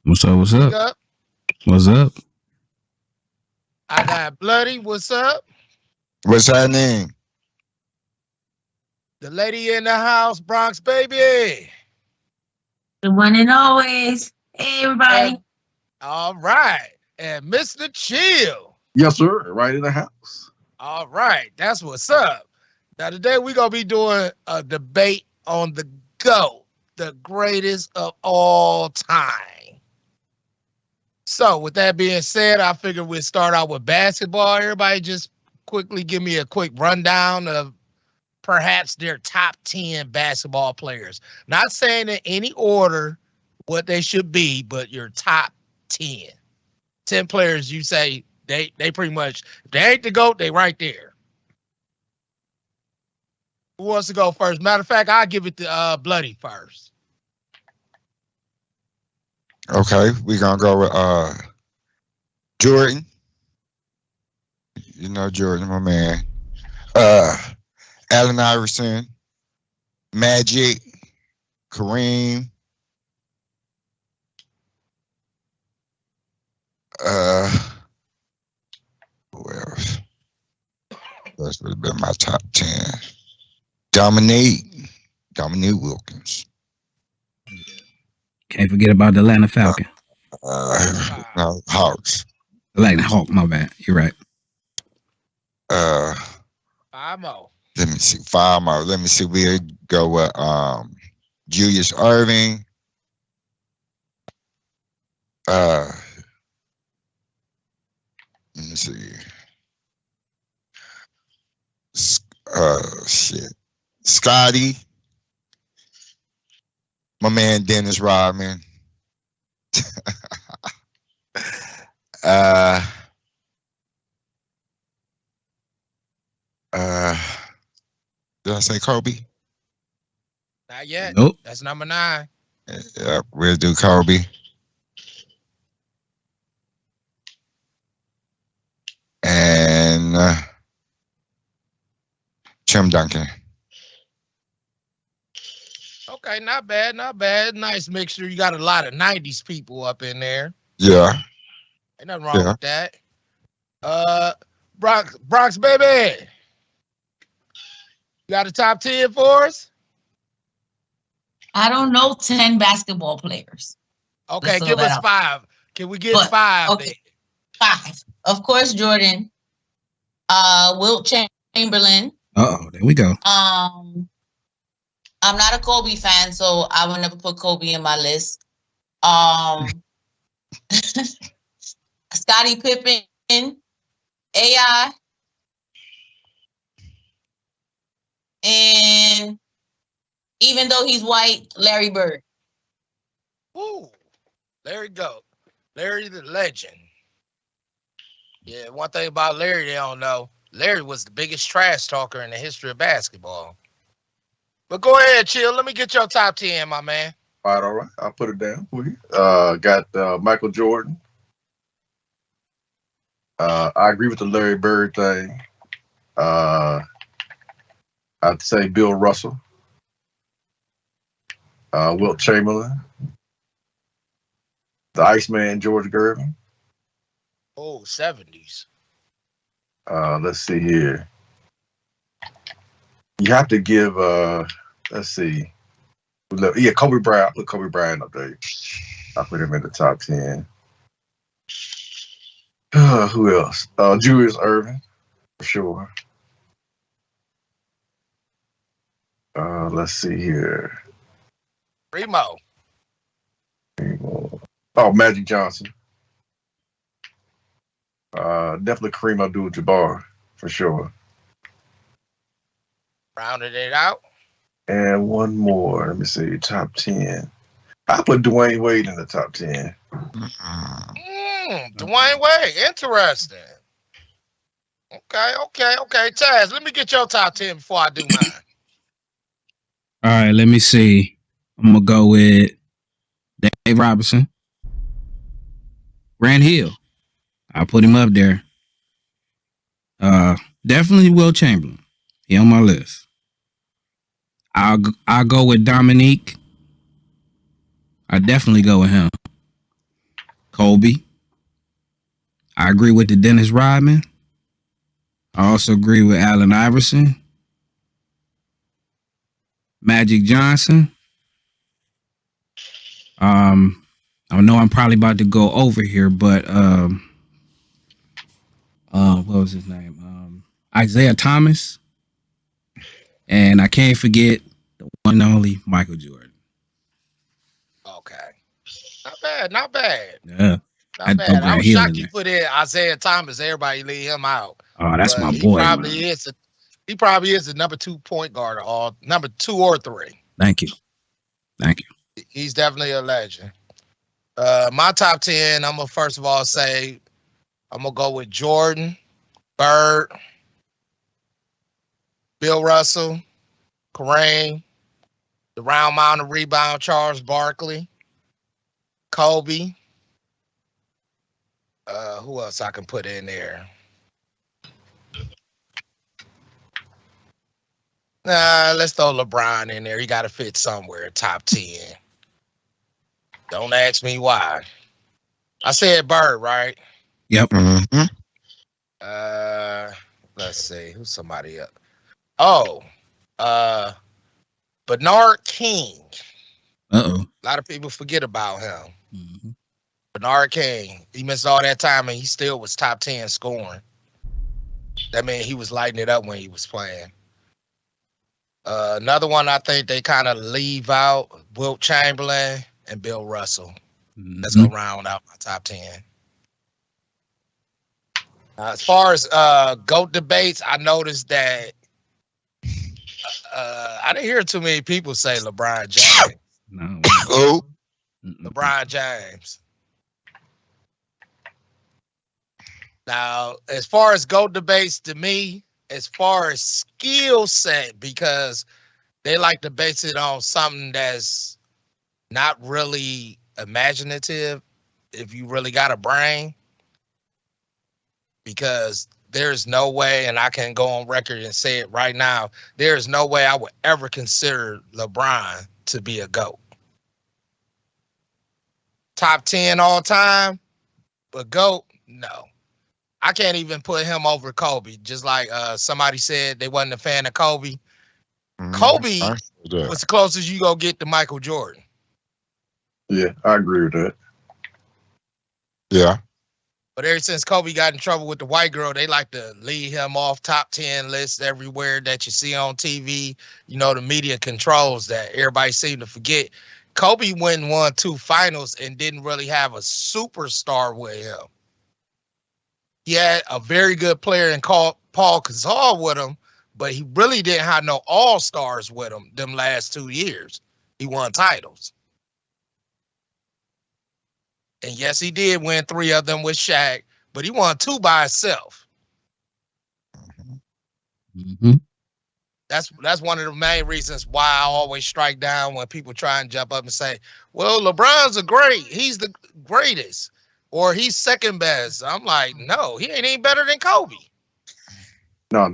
What's up? What's Big up? up. What's up? I got Bloody. What's up? What's her name? The lady in the house, Bronx baby. The one and always. Hey, everybody. And all right. And Mr. Chill. Yes, sir. Right in the house. All right. That's what's up. Now today we're gonna be doing a debate on the GOAT, the greatest of all time. So with that being said, I figured we'd start out with basketball. Everybody just quickly give me a quick rundown of perhaps their top 10 basketball players. Not saying in any order what they should be, but your top 10. 10 players you say they pretty much, if they ain't the GOAT, they right there. Who wants to go first? Matter of fact, I'll give it to Bloody first. Okay, we gonna go with Jordan. You know Jordan, my man. Allen Iverson, Magic, Kareem. Who else? That would have been my top 10. Dominique Wilkins. Can't forget about the Atlanta Falcon. No, Hawks. Atlanta Hawk, my bad. You're right. Five more. Let me see. 5 more. Let me see. We'll go with Julius Irving. Let me see. Shit. Scotty. My man Dennis Rodman. Did I say Kobe? Not yet. Nope. That's number 9. Yeah, we'll do Kobe. And Tim Duncan. Okay, not bad, not bad. Nice mixture. You got a lot of 90s people up in there. Yeah. Ain't nothing wrong with that. Bronx baby. You got a top 10 for us? I don't know 10 basketball players. Okay, Let's give throw us that 5. Can we get 5? Okay, 5. Of course, Jordan. Wilt Chamberlain. There we go. I'm not a Kobe fan, so I would never put Kobe in my list. Scottie Pippen, AI, and even though he's white, Larry Bird. Ooh, Larry GOAT. Larry the legend. Yeah, one thing about Larry they don't know, Larry was the biggest trash talker in the history of basketball. But go ahead, Chill. Let me get your top 10, my man. All right. I'll put it down for you. Got Michael Jordan. I agree with the Larry Bird thing. I'd say Bill Russell. Wilt Chamberlain. The Iceman, George Gervin. Oh, 70s. Let's see here. You have to give, let's see. Yeah, Kobe Bryant. I put Kobe Bryant up there. I put him in the top 10. Who else? Julius Irving, for sure. Let's see here. Primo. Oh, Magic Johnson. Definitely Kareem Abdul-Jabbar, for sure. Rounded it out. And one more. Let me see. Top 10. I put Dwayne Wade in the top 10. Dwayne Wade. Interesting. Okay. Taz, let me get your top 10 before I do mine. All right, let me see. I'm gonna go with Dave Robinson. Grant Hill. I'll put him up there. Definitely Wilt Chamberlain. He on my list. I'll go with Dominique. I definitely go with him. Kobe. I agree with the Dennis Rodman. I also agree with Allen Iverson. Magic Johnson. I know I'm probably about to go over here, but what was his name? Isaiah Thomas, and I can't forget the one and only Michael Jordan. Okay. Not bad. Not bad. Yeah, Not I'd throw bad. I Grant was Hill shocked in you there. put in Isaiah Thomas. Everybody leave him out. Oh, that's But my he boy, probably man. is. He probably is the number 2 point guard, or number 2 or 3. Thank you. He's definitely a legend. My top 10, I'm gonna first of all say I'm gonna go with Jordan, Bird, Bill Russell, Kareem, the round mound of rebound, Charles Barkley, Kobe. Who else I can put in there? Let's throw LeBron in there. He got to fit somewhere, top 10. Don't ask me why. I said Bird, right? Yep. Mm-hmm. Let's see. Who's somebody up? Oh, Bernard King. Uh-oh. A lot of people forget about him. Mm-hmm. Bernard King. He missed all that time and he still was top 10 scoring. That means he was lighting it up when he was playing. Another one I think they kind of leave out, Wilt Chamberlain and Bill Russell. Mm-hmm. Let's go round out my top 10. As far as GOAT debates, I noticed that I didn't hear too many people say LeBron James. No. Oh, LeBron James. Now, as far as GOAT debates, to me, as far as skill set, because they like to base it on something that's not really imaginative, if you really got a brain, because there's no way, and I can go on record and say it right now, there's no way I would ever consider LeBron to be a GOAT. Top 10 all time, but GOAT, no. I can't even put him over Kobe. Just like somebody said they wasn't a fan of Kobe. Kobe was the closest you go get to Michael Jordan. Yeah, I agree with that. Yeah. But ever since Kobe got in trouble with the white girl, they like to leave him off top 10 lists everywhere that you see on TV. You know, the media controls that. Everybody seem to forget. Kobe went and won 2 finals and didn't really have a superstar with him. He had a very good player in Paul Gasol with him, but he really didn't have no all-stars with him them last 2 years. He won titles. And yes, he did win 3 of them with Shaq, but he won 2 by himself. Mm-hmm. That's one of the main reasons why I always strike down when people try and jump up and say, well, LeBron's a great. He's the greatest. Or he's second best. I'm like, no, he ain't even better than Kobe. No,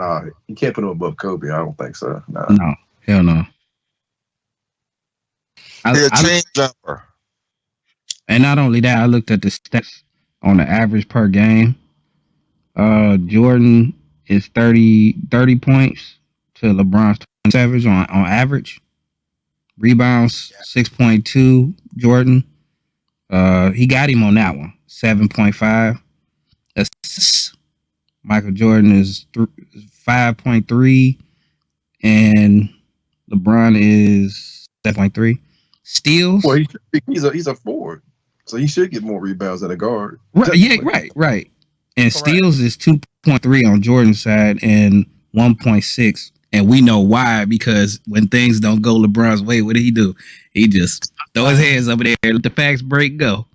you can't put him above Kobe. I don't think so. No. No, hell no. He's a chain jumper. And not only that, I looked at the stats on the average per game. Jordan is 30 points to LeBron's 27 on average. Rebounds 6.2 Jordan. He got him on that one. 7.5. Assists. Michael Jordan is 5.3 and LeBron is 7.3. Steals. Well, he's a forward, so he should get more rebounds than a guard. Right, yeah, right. And steals is 2.3 on Jordan's side and 1.6. And we know why, because when things don't go LeBron's way, what did he do? He just throw his hands up there, let the fast break go.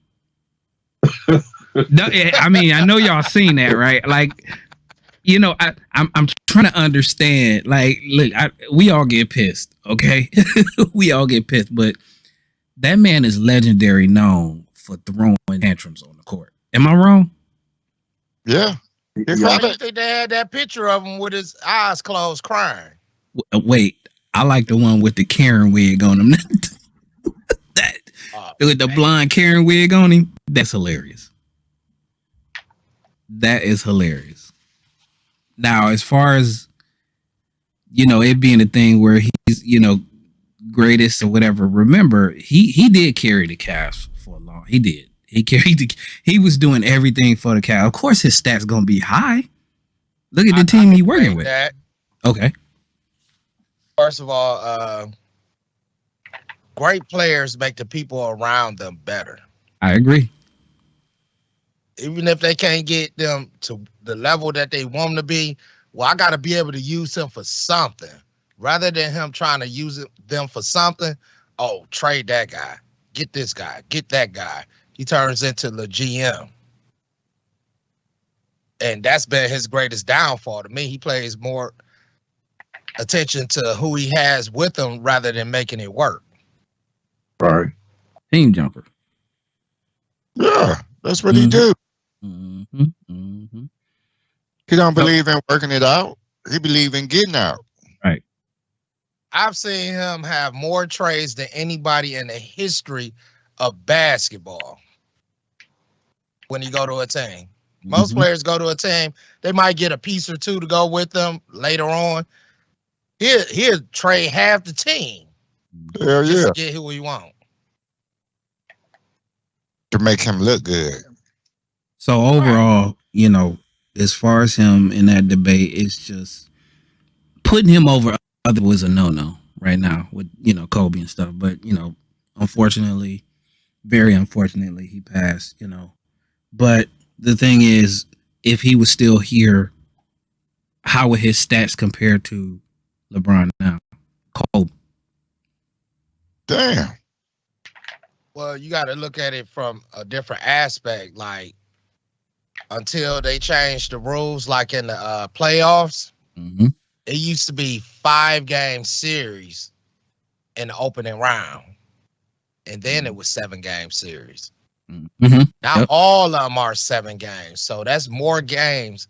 No, I mean, I know y'all seen that, right? Like, you know, I'm trying to understand. Like, look, we all get pissed, okay? We all get pissed, but that man is legendary known for throwing tantrums on the court. Am I wrong? Yeah. Why do you think they had that picture of him with his eyes closed crying? Wait, I like the one with the Karen wig on him. with the blonde Karen wig on him. That's hilarious. That is hilarious. Now, as far as it being a thing where he's greatest or whatever, remember he did carry the Cavs for a long. He did. He carried he was doing everything for the Cavs. Of course, his stats gonna be high. Look at the team he working with. That. Okay. First of all, great players make the people around them better. I agree. Even if they can't get them to the level that they want them to be, well, I got to be able to use him for something rather than him trying to use them for something. Oh, trade that guy, get this guy, get that guy. He turns into the GM. And that's been his greatest downfall to me. He plays more attention to who he has with him rather than making it work. Right. Team jumper. Yeah, that's what he do. Mm-hmm. Mm-hmm. He don't believe in working it out. He believe in getting out. Right. I've seen him have more trades than anybody in the history of basketball when he go to a team. Most players go to a team, they might get a piece or two to go with them later on. He'll trade half the team just to get who he want. To make him look good. So overall, as far as him in that debate, it's just putting him over other was a no-no right now with, Kobe and stuff. But, unfortunately, very unfortunately, he passed, But the thing is, if he was still here, how would his stats compare to LeBron now? Kobe. Damn. Well, you got to look at it from a different aspect. Like, until they changed the rules, like in the playoffs, it used to be 5-game series in the opening round. And then it was 7-game series. Now all of them are 7 games. So that's more games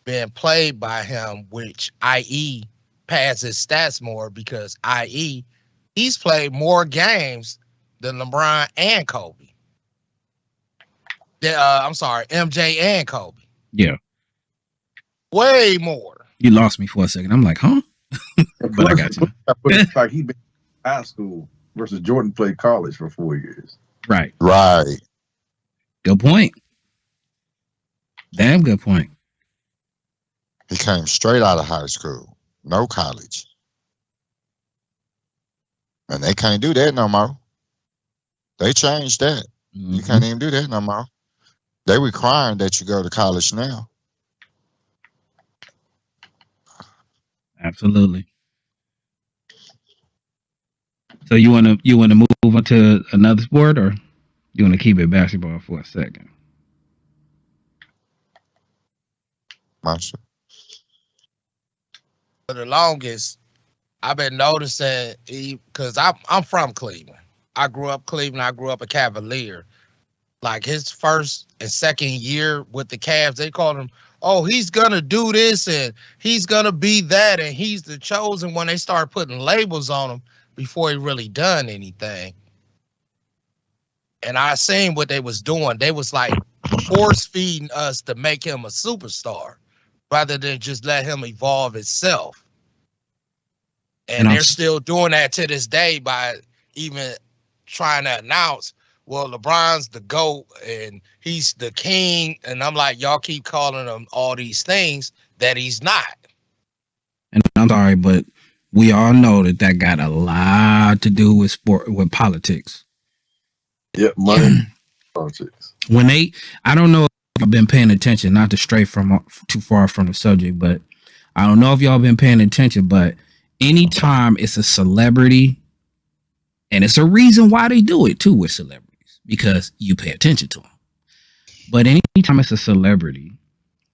being played by him, which i.e. pads his stats more because i.e. he's played more games than LeBron and Kobe. I'm sorry, MJ and Kobe. Yeah. Way more. You lost me for a second. I'm like, huh? But I got you. It's like he been in high school versus Jordan played college for 4 years. Right. Right. Good point. Damn good point. He came straight out of high school. No college. And they can't do that no more. They changed that. You can't even do that no more. They requiring that you go to college now. Absolutely. So you wanna move on to another sport, or you wanna keep it basketball for a second? Master. For the longest, I've been noticing because I'm from Cleveland. I grew up Cleveland. I grew up a Cavalier. Like his first and second year with the Cavs, they called him, oh, he's gonna do this and he's gonna be that, and he's the chosen one. They start putting labels on him before he really done anything. And I seen what they was doing. They was like force feeding us to make him a superstar rather than just let him evolve itself. And they're still doing that to this day by even trying to announce, well, LeBron's the GOAT and he's the king. And I'm like, y'all keep calling him all these things that he's not. And I'm sorry, but we all know that got a lot to do with with politics. Yep, money. Politics. I don't know if I've been paying attention, not to stray from too far from the subject, but I don't know if y'all been paying attention, but anytime it's a celebrity, and it's a reason why they do it too with celebrities, because you pay attention to them. But anytime it's a celebrity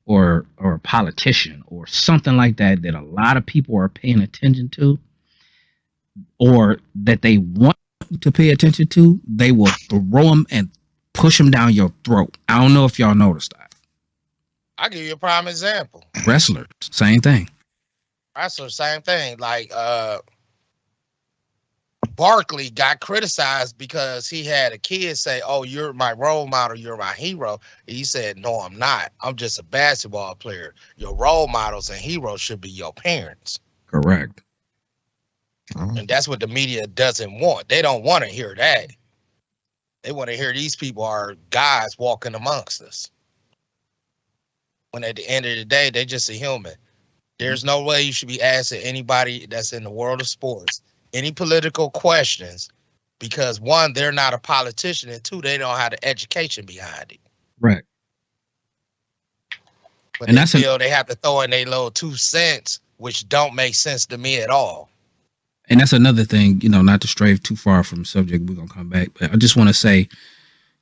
or a politician or something like that a lot of people are paying attention to, or that they want to pay attention to, they will throw them and push them down your throat. I don't know if y'all noticed that. I'll give you a prime example. Wrestlers, same thing. Wrestlers, same thing. Like Barkley got criticized because he had a kid say, "Oh, you're my role model, you're my hero." And he said, "No, I'm not. I'm just a basketball player. Your role models and heroes should be your parents." Correct. And that's what the media doesn't want. They don't want to hear that. They want to hear these people are guys walking amongst us. When at the end of the day, they're just a human. There's no way you should be asking anybody that's in the world of sports any political questions because one, they're not a politician, and two, they don't have the education behind it. Right. But And they that's feel they have to throw in their little 2 cents, which don't make sense to me at all. And that's another thing, not to stray too far from the subject. We're gonna come back, but I just want to say,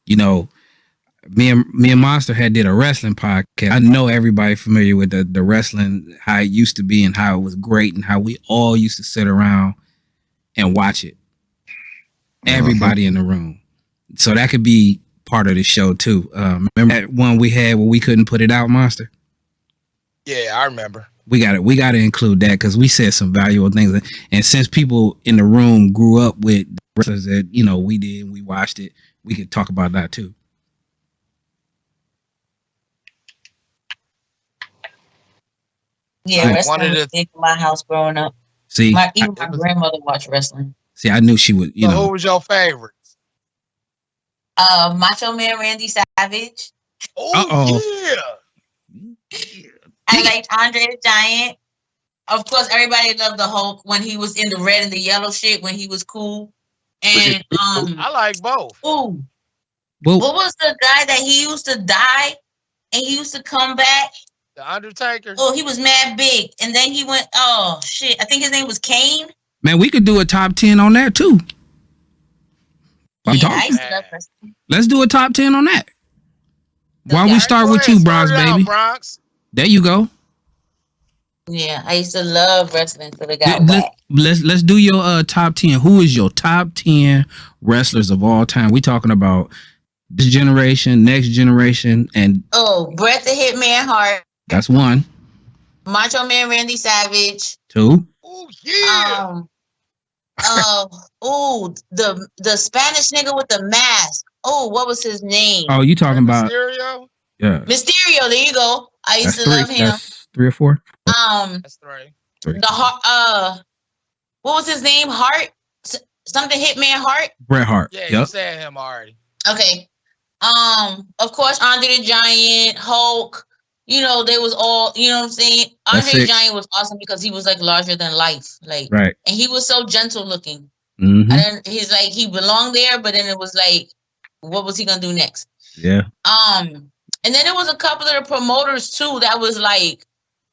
me and Monster did a wrestling podcast. I know everybody familiar with the wrestling, how it used to be and how it was great and how we all used to sit around and watch it. Everybody in the room. So that could be part of the show too. Remember that one we had where we couldn't put it out, Monster? Yeah, I remember. We got to include that because we said some valuable things. And since people in the room grew up with wrestlers that, we did, we watched it, we could talk about that too. Yeah, wrestling was big in my house growing up. See, even my grandmother watched wrestling. See, I knew she would, So who was your favorite? Macho Man Randy Savage. Oh, yeah. I liked Andre the Giant. Of course, everybody loved the Hulk when he was in the red and the yellow shit when he was cool. And I like both. Ooh. What was the guy that he used to die and he used to come back? The Undertaker. Oh, he was mad big. And then he went, oh shit. I think his name was Kane. Man, we could do a top 10 on that too. Yeah, let's do a top 10 on that. Why we start with you, Bronx, baby? Bronx. There you go. Yeah, I used to love wrestling till it got whack. Let's do your top 10. Who is your top 10 wrestlers of all time? We talking about this generation, next generation, and Bret the Hitman Hart. That's one. Macho Man Randy Savage. Two. Oh yeah. The Spanish nigga with the mask. Oh, what was his name? Oh, you talking about Mysterio? Yeah. Mysterio, there you go. I used to love him. That's 3 or 4? That's 3. What was his name? Hart? Something Hitman Hart? Bret Hart. Yeah, you said him already. Okay. Of course, Andre the Giant, Hulk. They was all, you know what I'm saying? Andre the Giant was awesome because he was like larger than life. Like, right. And he was so gentle looking. Mm-hmm. And then he's like, he belonged there, but then it was like, what was he gonna do next? Yeah. And then there was a couple of the promoters too that was like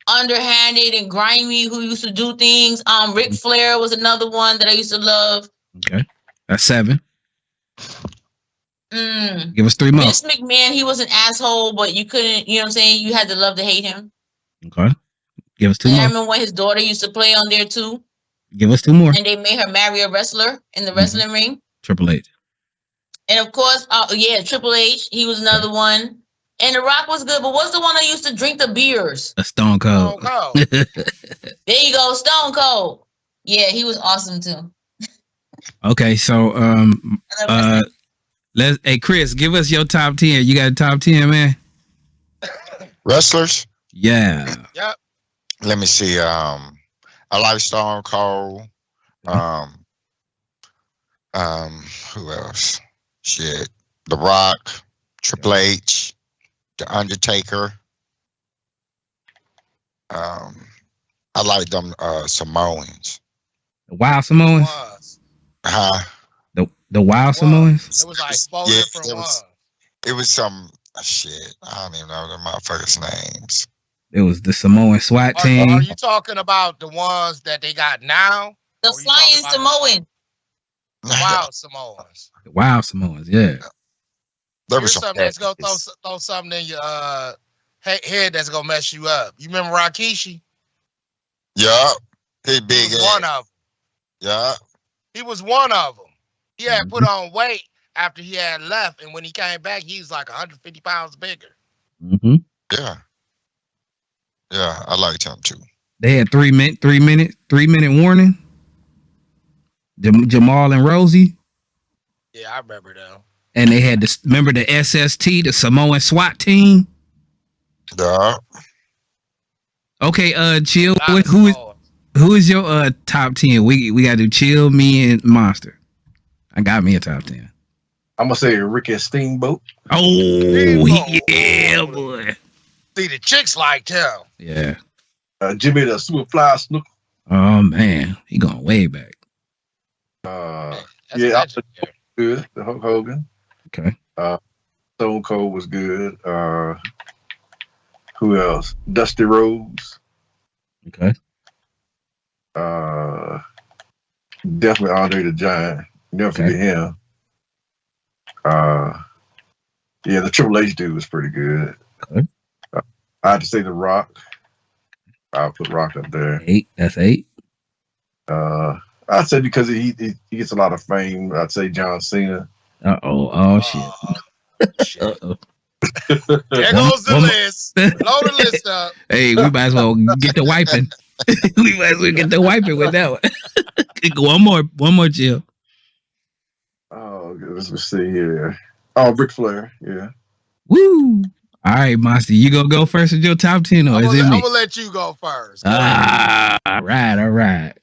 underhanded and grimy who used to do things. Ric Flair was another one that I used to love. Okay. That's 7. Give us 3 more. Vince McMahon, he was an asshole, but you couldn't, you know what I'm saying? You had to love to hate him. Okay. Give us 2 more. I remember when his daughter used to play on there too. Give us 2 more. And they made her marry a wrestler in the wrestling ring. Triple H. And of course, Triple H, he was another one. And The Rock was good, but what's the one that used to drink the beers? A Stone Cold. Stone Cold. There you go, Stone Cold. Yeah, he was awesome too. Okay, so hey Chris, give us your top 10. You got a top 10, man? Wrestlers? Yeah. Yep. Let me see. I like Stone Cold. Who else? Shit. The Rock, Triple H, The Undertaker. I like them Samoans. The Wild Samoans? The Wild Samoans? It was like 4 different ones. It was some shit. I don't even know the motherfuckers' names. It was the Samoan SWAT team. Are you talking about the ones that they got now? The Flying Samoan. The Wild Samoans. The Wild Samoans, yeah. Here's something that's gonna throw something in your head that's gonna mess you up. You remember Rikishi? Yeah. He big. He was one of them. Yeah. He was one of them. He had put on weight after he had left, and when he came back, he was like 150 pounds bigger. Mm-hmm. Yeah. Yeah, I liked him too. They had 3 minute warning. Jamal and Rosie, Yeah, I remember them. and they had this. Remember the SST, the Samoan SWAT team. Yeah. Okay, Chill. Lot of Who is Samoans. your top 10? We gotta do Chill, me, and Monster. I got me a top 10. I'm gonna say Ricky Steamboat. Oh Steamboat. yeah, Ooh. boy. See, the chicks liked him. Yeah. Jimmy the Superfly Snook. Oh man, he going way back. That's Yeah, legendary. good. The Hulk Hogan. Okay. Stone Cold was good. Who else? Dusty Rhodes. Okay. Definitely Andre the Giant. Never Okay. forget him. Yeah, the Triple H dude was pretty good. Okay. I had to say The Rock. I'll put Rock up there. 8. That's 8. I'd say because he gets a lot of fame. I'd say John Cena. Oh shit. Shit. Uh-oh. There goes the One more- list. Load the list up. Hey, we might as well get the wiping. We might as well get the wiping with that one. One more, Jill. Oh, let's see here. Oh, Ric Flair. Yeah. Woo! All right, Monster, you gonna go first with your top 10, or I'm is it me? gonna let you go first. Go ahead. All right.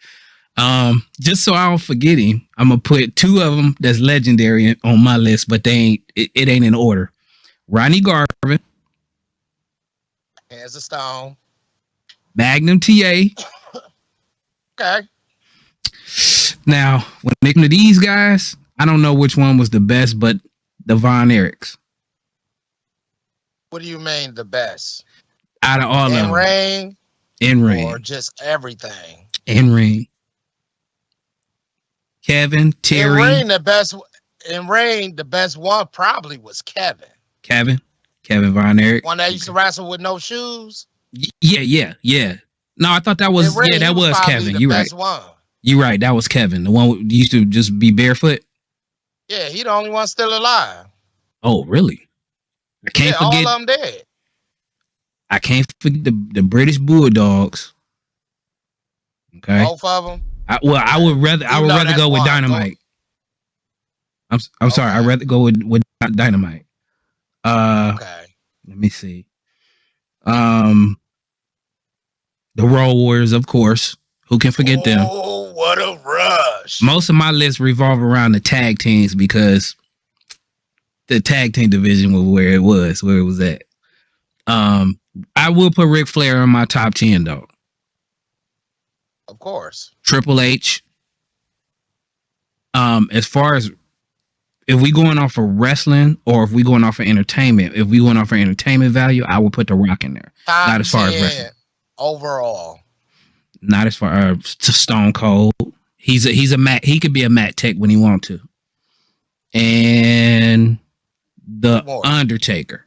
Just so I don't forget him, I'm gonna put 2 of them that's legendary on my list, but they ain't. It ain't in order. Ronnie Garvin, Hands of Stone. Magnum TA. Okay. Now, when it comes to these guys, I don't know which one was the best, but the Von Erichs. What do you mean the best? Out of all of In them. ring In ring. or just everything? In ring. Kevin, Terry. In ring, the best. In ring, the best one probably was Kevin. Kevin Von Erich. One that used to wrestle with no shoes. Yeah. No, I thought that was In ring, that he was probably Kevin. the You right. best one. You right. That was Kevin. The one who used to just be barefoot. Yeah, he the only one still alive. Oh, really? I can't forget. All of them dead. I can't forget the British Bulldogs. Okay. Both of them. I would rather that's go with one. Dynamite. I'm sorry. I'd rather go with Dynamite. Okay. Let me see. The Road Warriors, of course. Who can forget them? Oh, what a rush! Most of my lists revolve around the tag teams because the tag team division was where it was at. I will put Ric Flair in my top 10 though. Of course. Triple H. As far as if we going off of wrestling or if we going off of entertainment, if we going off of entertainment value, I would put The Rock in there. Top Not as far as 10 wrestling. overall. Not as far as Stone Cold. He's a Matt. He could be a Matt Tech when he want to. And the Undertaker.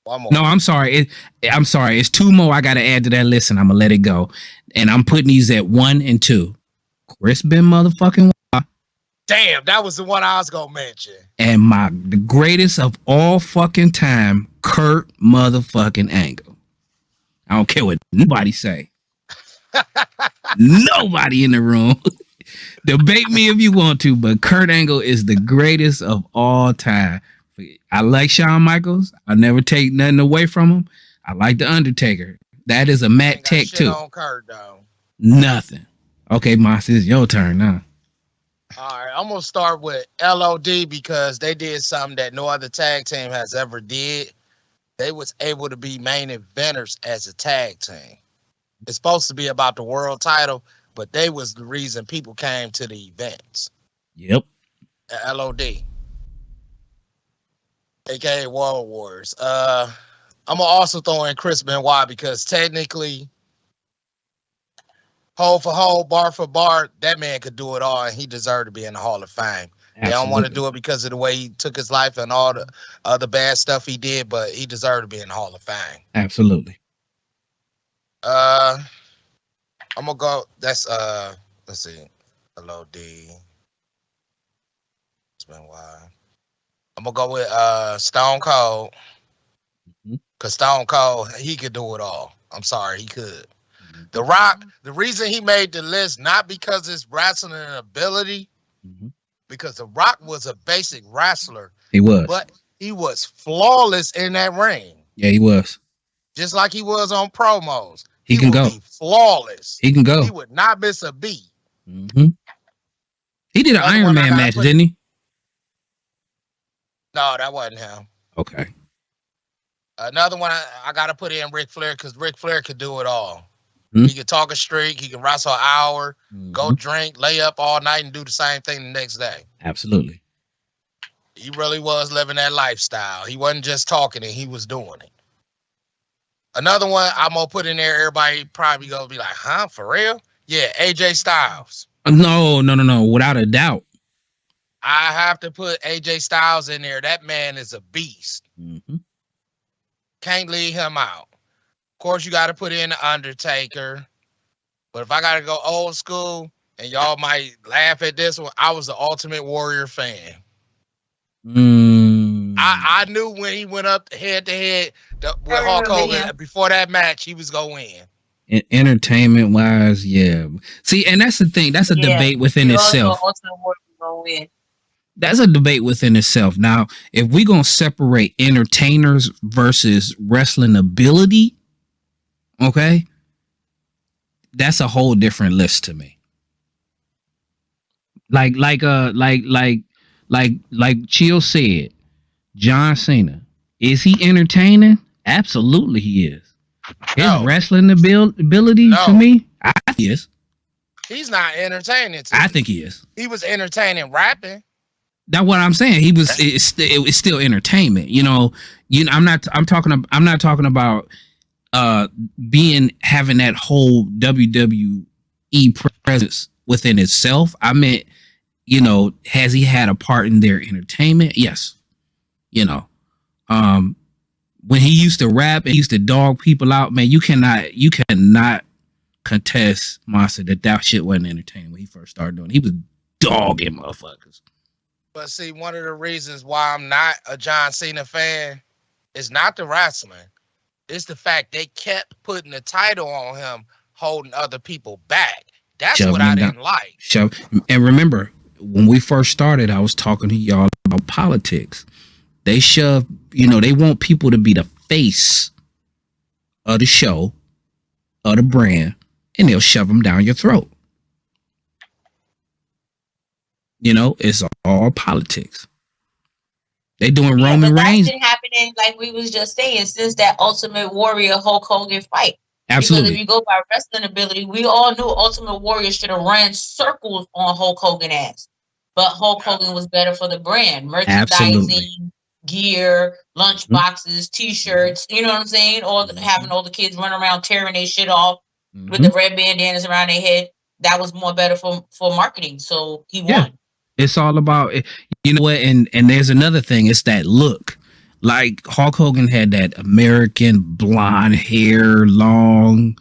One more. No, I'm sorry. It's 2 more I got to add to that list, and I'm gonna let it go. And I'm putting these at 1 and 2. Chris Ben motherfucking Benoit. Damn, that was the one I was gonna mention. And the greatest of all fucking time, Kurt motherfucking Angle. I don't care what nobody say. Nobody in the room. Debate me if you want to, but Kurt Angle is the greatest of all time. I like Shawn Michaels. I'll never take nothing away from him. I like The Undertaker. That is a Matt Tech too. On Kurt, though. Nothing. Okay, Moss, it's your turn now. All right, I'm gonna start with LOD because they did something that no other tag team has ever did. They was able to be main eventers as a tag team. It's supposed to be about the world title, but they was the reason people came to the events. Yep. LOD. AKA World Wars. I'm gonna also throw in Chris Benoit because technically, hole for hole, bar for bar, that man could do it all, and he deserved to be in the Hall of Fame. Absolutely. They don't want to do it because of the way he took his life and all the other bad stuff he did, but he deserved to be in the Hall of Fame. Absolutely. I'm gonna go. That's let's see, LOD. It's been a while. I'm gonna go with Stone Cold. Cause Stone Cold, he could do it all. I'm sorry, he could. The Rock, the reason he made the list, not because his wrestling ability, because The Rock was a basic wrestler. He was. But he was flawless in that ring. Yeah, he was. Just like he was on promos. He can would go. Be flawless. He can go. He would not miss a beat. Mm-hmm. He did an Iron Man match, didn't he? No, that wasn't him. Okay. Another one I got to put in Ric Flair because Ric Flair could do it all. Mm-hmm. He could talk a streak. He could wrestle an hour, go drink, lay up all night, and do the same thing the next day. Absolutely. He really was living that lifestyle. He wasn't just talking it. He was doing it. Another one I'm going to put in there, everybody probably going to be like, huh, for real? Yeah, AJ Styles. No. Without a doubt. I have to put AJ Styles in there. That man is a beast. Mm-hmm. Can't leave him out. Of course, you got to put in The Undertaker. But if I got to go old school, and y'all might laugh at this one, I was the Ultimate Warrior fan. I knew when he went up head to head with Hulk Hogan before that match, he was going in. Entertainment wise, yeah. See, and that's the thing. That's a debate within itself. That's a debate within itself. Now, if we're gonna separate entertainers versus wrestling ability, okay, that's a whole different list to me. Like Chill said, John Cena, is he entertaining? Absolutely, he is. His wrestling ability to me, I think he is. He's not entertaining. I think he is. He was entertaining rapping. That's what I'm saying. He was. It's still entertainment. I'm not talking about having that whole WWE presence within itself. I meant, has he had a part in their entertainment? Yes. When he used to rap and he used to dog people out, man, you cannot contest, Monster, that shit wasn't entertaining when he first started doing it. He was dogging motherfuckers. But see, one of the reasons why I'm not a John Cena fan is not the wrestling. It's the fact they kept putting the title on him, holding other people back. That's what I didn't like. And remember, when we first started, I was talking to y'all about politics. They shove, they want people to be the face of the show, of the brand, and they'll shove them down your throat. It's all politics. They doing Roman Reigns. That's been happening, like we was just saying, since that Ultimate Warrior Hulk Hogan fight. Absolutely. Because if you go by wrestling ability, we all knew Ultimate Warrior should have ran circles on Hulk Hogan ass. But Hulk Hogan was better for the brand. Merchandising, gear, lunch boxes, t-shirts, you know what I'm saying? Having all the kids run around tearing their shit off with the red bandanas around their head. That was more better for marketing. So he won. Yeah. It's all about, you know what? And there's another thing. It's that look. Like Hulk Hogan had that American blonde hair, long,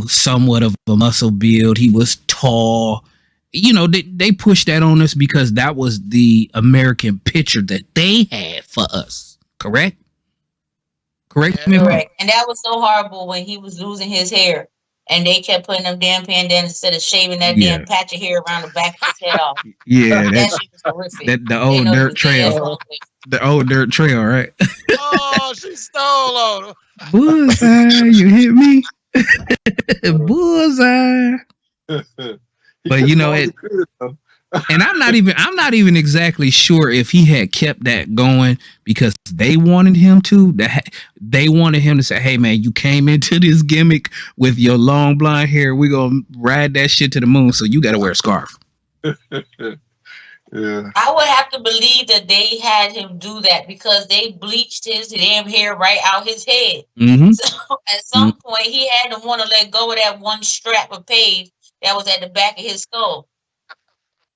somewhat of a muscle build. He was tall. They pushed that on us because that was the American picture that they had for us. Correct? Correct. And that was so horrible when he was losing his hair. And they kept putting them damn bandanas instead of shaving that damn patch of hair around the back of his head off. Yeah, that shit was horrific. The old dirt trail. The old dirt trail, right? Oh, she stole on him. Bullseye, you hit me. Bullseye. But and I'm not even exactly sure if he had kept that going because they wanted him to. They wanted him to say, "Hey man, you came into this gimmick with your long blonde hair. We're gonna ride that shit to the moon. So you got to wear a scarf." Yeah. I would have to believe that they had him do that because they bleached his damn hair right out his head. Mm-hmm. So at some point, he had to want to let go of that one strap of pave that was at the back of his skull.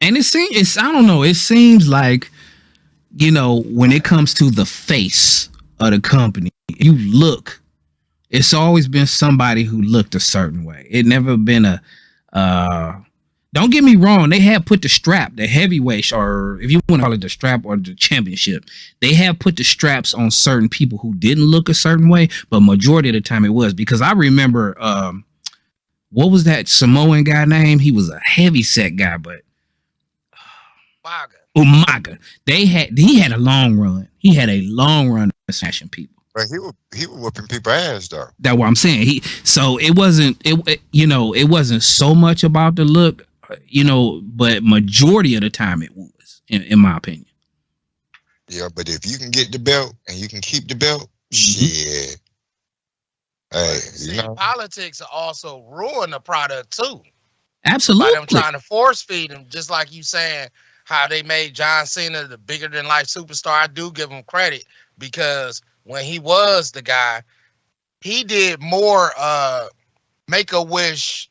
And I don't know. It seems like, when it comes to the face of the company, you look. It's always been somebody who looked a certain way. It never been don't get me wrong. They have put the strap, the heavyweight, or if you want to call it the strap or the championship, they have put the straps on certain people who didn't look a certain way. But majority of the time it was because I remember what was that Samoan guy name? He was a heavy set guy, but Umaga. He had a long run. He had a long run of smashing people. But he was whooping people's ass though. That's what I'm saying. So it wasn't it wasn't so much about the look, but majority of the time it was, in my opinion. Yeah, but if you can get the belt and you can keep the belt, shit. Hey, politics also ruin the product too. Absolutely. By them trying to force feed him, just like you saying how they made John Cena the bigger than life superstar. I do give him credit because when he was the guy, he did more Make-A-Wish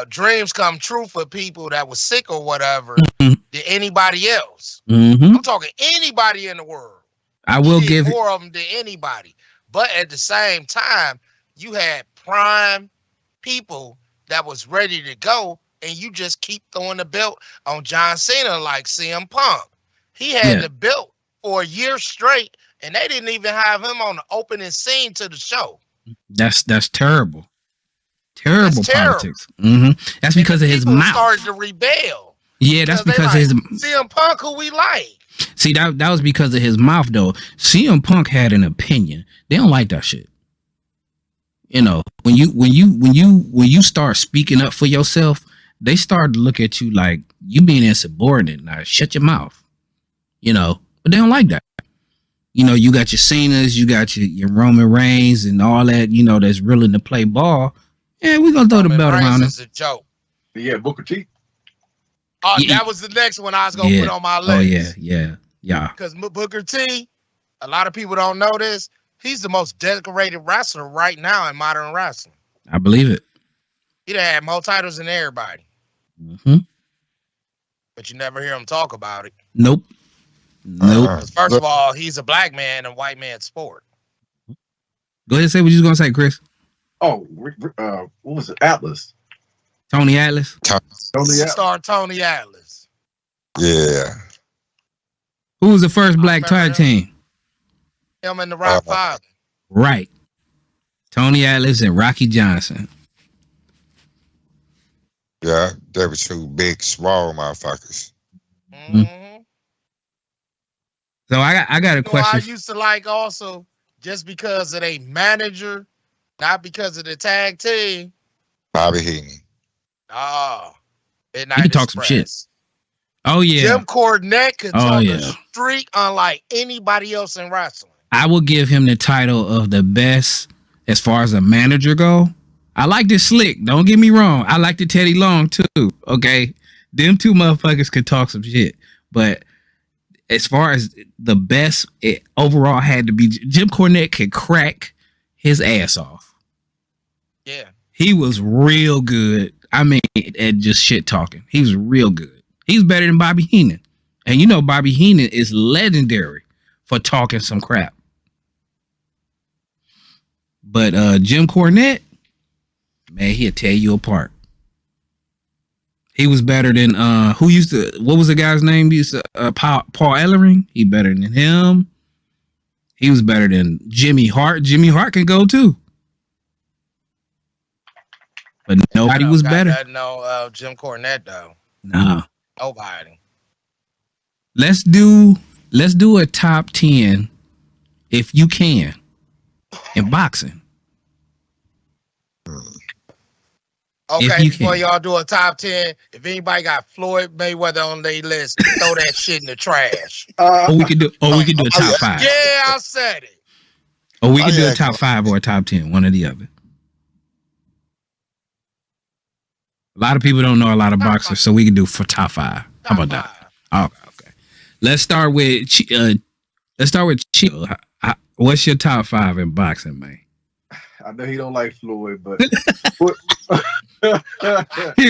dreams come true for people that was sick or whatever than anybody else. I'm talking anybody in the world. I will give more of them than anybody. But at the same time, you had prime people that was ready to go, and you just keep throwing the belt on John Cena like CM Punk. He had the belt for a year straight, and they didn't even have him on the opening scene to the show. That's terrible. Terrible politics. That's because of his mouth. Started to rebel. Yeah, that's because of his CM Punk, who we like. See, that was because of his mouth, though. CM Punk had an opinion. They don't like that shit. When you start speaking up for yourself, they start to look at you like you being insubordinate. Now shut your mouth. But they don't like that. You got your Cenas, you got your Roman Reigns and all that, that's willing to play ball. Yeah, we're gonna throw the belt around him. It's a joke. Yeah, Booker T. That was the next one I was gonna put on my list. Oh yeah. Because Booker T, a lot of people don't know this. He's the most decorated wrestler right now in modern wrestling. I believe it. He done had more titles than everybody. But you never hear him talk about it. Nope. First of all, he's a black man in white man sport. Go ahead and say what you was gonna say, Chris. Oh, what was it? Atlas. Tony Atlas. Star Tony Atlas. Yeah. Who was the first black tag team? Him and the Rock Father. Right. Tony Atlas and Rocky Johnson. Yeah, they were two big, small motherfuckers. So I got a question. I used to like also just because of a manager, not because of the tag team. Bobby Heenan. Oh, he can talk some shit. Oh yeah. Jim Cornette could talk a streak unlike anybody else in wrestling. I will give him the title of the best as far as a manager go. I like this Slick. Don't get me wrong. I like the Teddy Long too. Okay, them two motherfuckers could talk some shit. But as far as the best, it overall had to be Jim Cornette. Could crack his ass off. Yeah, he was real good. I mean, at just shit talking, he was real good. He's better than Bobby Heenan, and Bobby Heenan is legendary for talking some crap. But Jim Cornette, man, he'll tear you apart. He was better than what was the guy's name? Paul Ellering. He better than him. He was better than Jimmy Hart. Jimmy Hart can go too. But nobody was better. Jim Cornette though. Nah. Nobody. Let's do a top 10 if you can in boxing. Okay, before y'all do a top 10, if anybody got Floyd Mayweather on their list, throw that shit in the trash. We could do a top 5. Yeah, I said it. Or we could do a top 5 or a top 10, one or the other. A lot of people don't know a lot of boxers, so we can do for top 5. How about that? Oh, okay. Let's start with Chico. What's your top 5 in boxing, man? I know he don't like Floyd, but here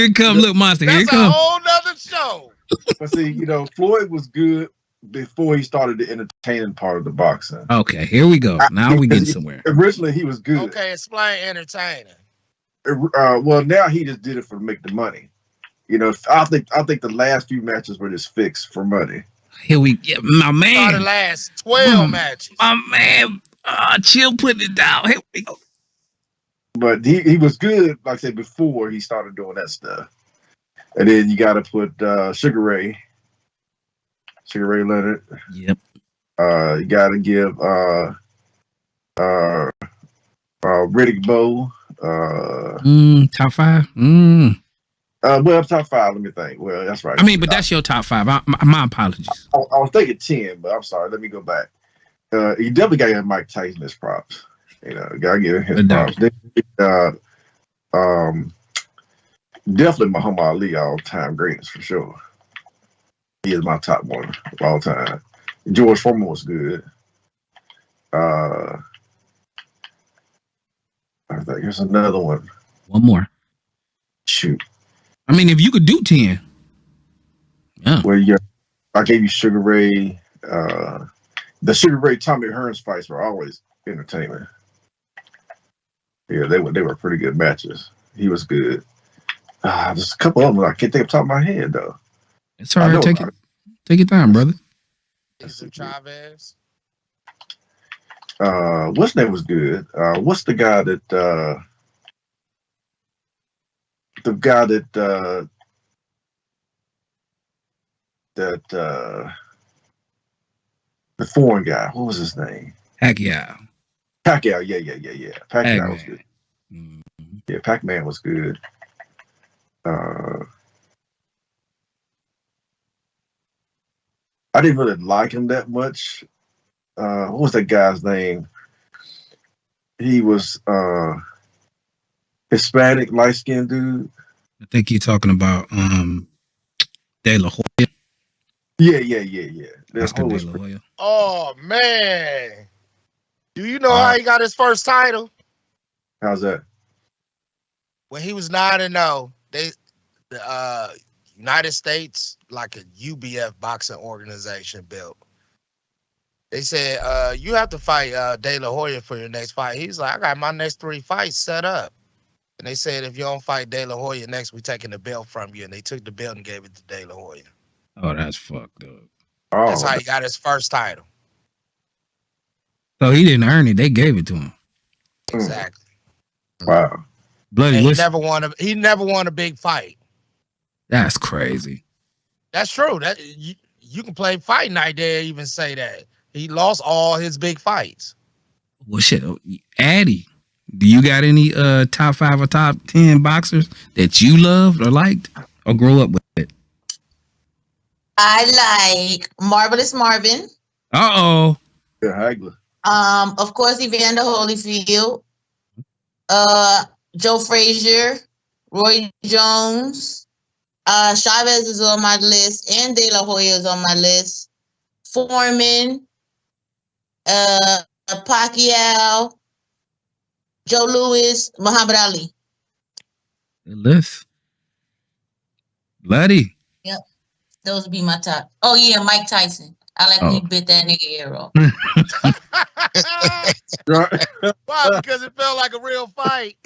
it comes. Look, Monster. Here it comes. That's a whole nother show. But see, Floyd was good before he started the entertaining part of the boxing. Okay, here we go. Now we getting somewhere. Originally, he was good. Okay, explain entertaining. Well, now he just did it to make the money. I think the last few matches were just fixed for money. Here we get my man. The last 12 matches. My man, chill, putting it down. Here we go. But he was good, like I said, before he started doing that stuff. And then you got to put Sugar Ray Leonard. Yep. You got to give uh, Riddick Bowe. Top five. Well, top five. Let me think. Well, that's right. I mean, but that's your top five. My apologies. I was thinking 10, but I'm sorry. Let me go back. You definitely got to give Mike Tyson his props. Gotta give him his props. Definitely Muhammad Ali all time greatness for sure. He is my top one of all time. George Foreman was good. I think there's another one. One more. Shoot. I mean, if you could do 10. Yeah. Well, yeah, I gave you Sugar Ray. The Sugar Ray Tommy Hearns fights were always entertainment. Yeah, they were pretty good matches. He was good. There's a couple of them I can't think off the top of my head though. It's all right. Take your time, brother. Cesar Chavez. What's name was good? What's the guy that the foreign guy? What was his name? Pacquiao. Yeah. Pacquiao was good. Mm-hmm. Yeah, Pac-Man was good. I didn't really like him that much. What was that guy's name? He was Hispanic, light-skinned dude. I think you're talking about De La Hoya. Yeah. Oscar De La Hoya. Oh man. Do you know how he got his first title? How's that? When he was 9-0, the United States, like a UBF boxing organization, built. They said, you have to fight De La Hoya for your next fight. He's like, I got my next 3 fights set up. And they said, if you don't fight De La Hoya next, we're taking the belt from you. And they took the belt and gave it to De La Hoya. Oh, that's fucked up. That's how he got his first title. So he didn't earn it. They gave it to him. Exactly. Wow. Bloody. He never won a big fight. That's crazy. That's true. That you can play Fight Night there. Even say that he lost all his big fights. Well, shit, Addy, do you got any top 5 or top 10 boxers that you loved or liked or grew up with? I like Marvelous Marvin. Uh-oh. Yeah, Hagler. Of course, Evander Holyfield. Joe Frazier, Roy Jones. Chavez is on my list, and De La Hoya is on my list. Foreman, Pacquiao, Joe Louis, Muhammad Ali. Good list. Bloody. Yep, those would be my top. Oh yeah, Mike Tyson. I like when he bit that nigga ear off. Why? Because it felt like a real fight.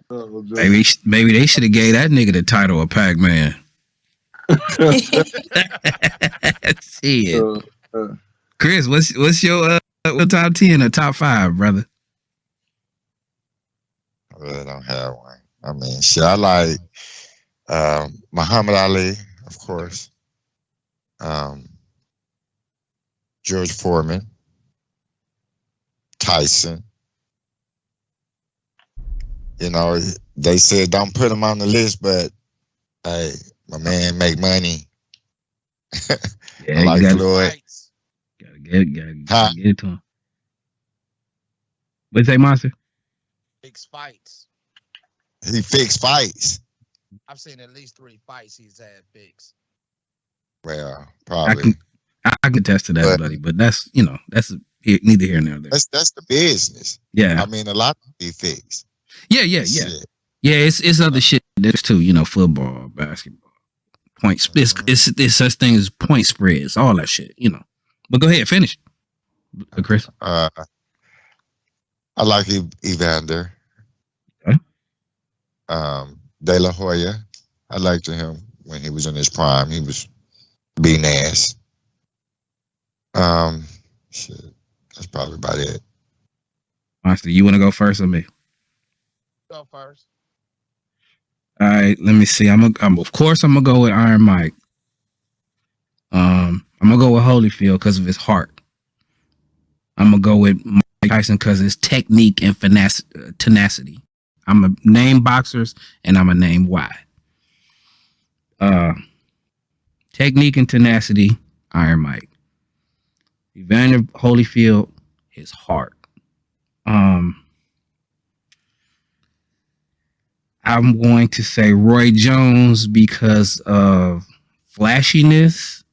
Maybe they should have gave that nigga the title of Pac-Man. Shit. Chris, what's your top 10 or top 5, brother? I really don't have one. I mean, shit, I like Muhammad Ali, of course. George Foreman, Tyson. You know, they said don't put him on the list, but hey, my man make money. Yeah, like gotta, Floyd. Gotta get it to him. What'd you say, Monster? Fixed fights. He fixed fights. I've seen at least 3 fights he's had fixed. Well, probably. I can attest to that, buddy. But that's neither here nor there. That's the business. Yeah. I mean, a lot be fixed. Yeah. Yeah, it's other shit there's too, football, basketball, points. It's such thing as point spreads, all that shit, But go ahead, finish. Chris. I like Evander. Okay. De La Hoya. I liked him when he was in his prime. He was being ass. Shit. That's probably about it. Monster, you want to go first or me? Go first. All right, let me see. Of course I'm gonna go with Iron Mike. I'm gonna go with Holyfield because of his heart. I'm gonna go with Mike Tyson because his technique and tenacity. I'm gonna name boxers and I'm gonna name why. Uh, Technique and tenacity, Iron Mike. Evander Holyfield, his heart. Um, I'm going to say Roy Jones because of flashiness,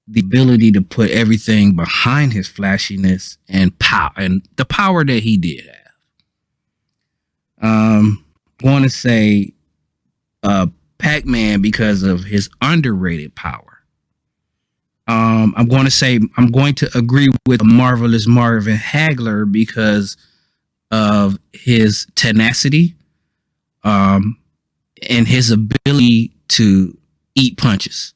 the ability to put everything behind his flashiness and power, and the power that he did have. I want to say Pac-Man because of his underrated power. I'm going to agree with Marvelous Marvin Hagler because of his tenacity, um, and his ability to eat punches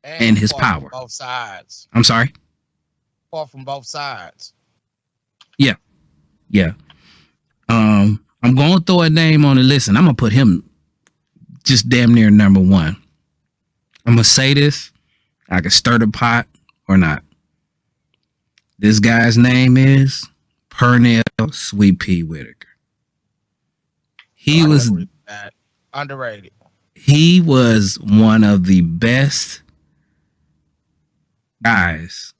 and his power. Both sides. I'm sorry. Fought from both sides. Yeah. I'm going to throw a name on the list, and I'm gonna put him just damn near number one. I'm gonna say this. I can stir the pot or not. This guy's name is Pernell Sweet Pea Whitaker. He was underrated. He was one of the best guys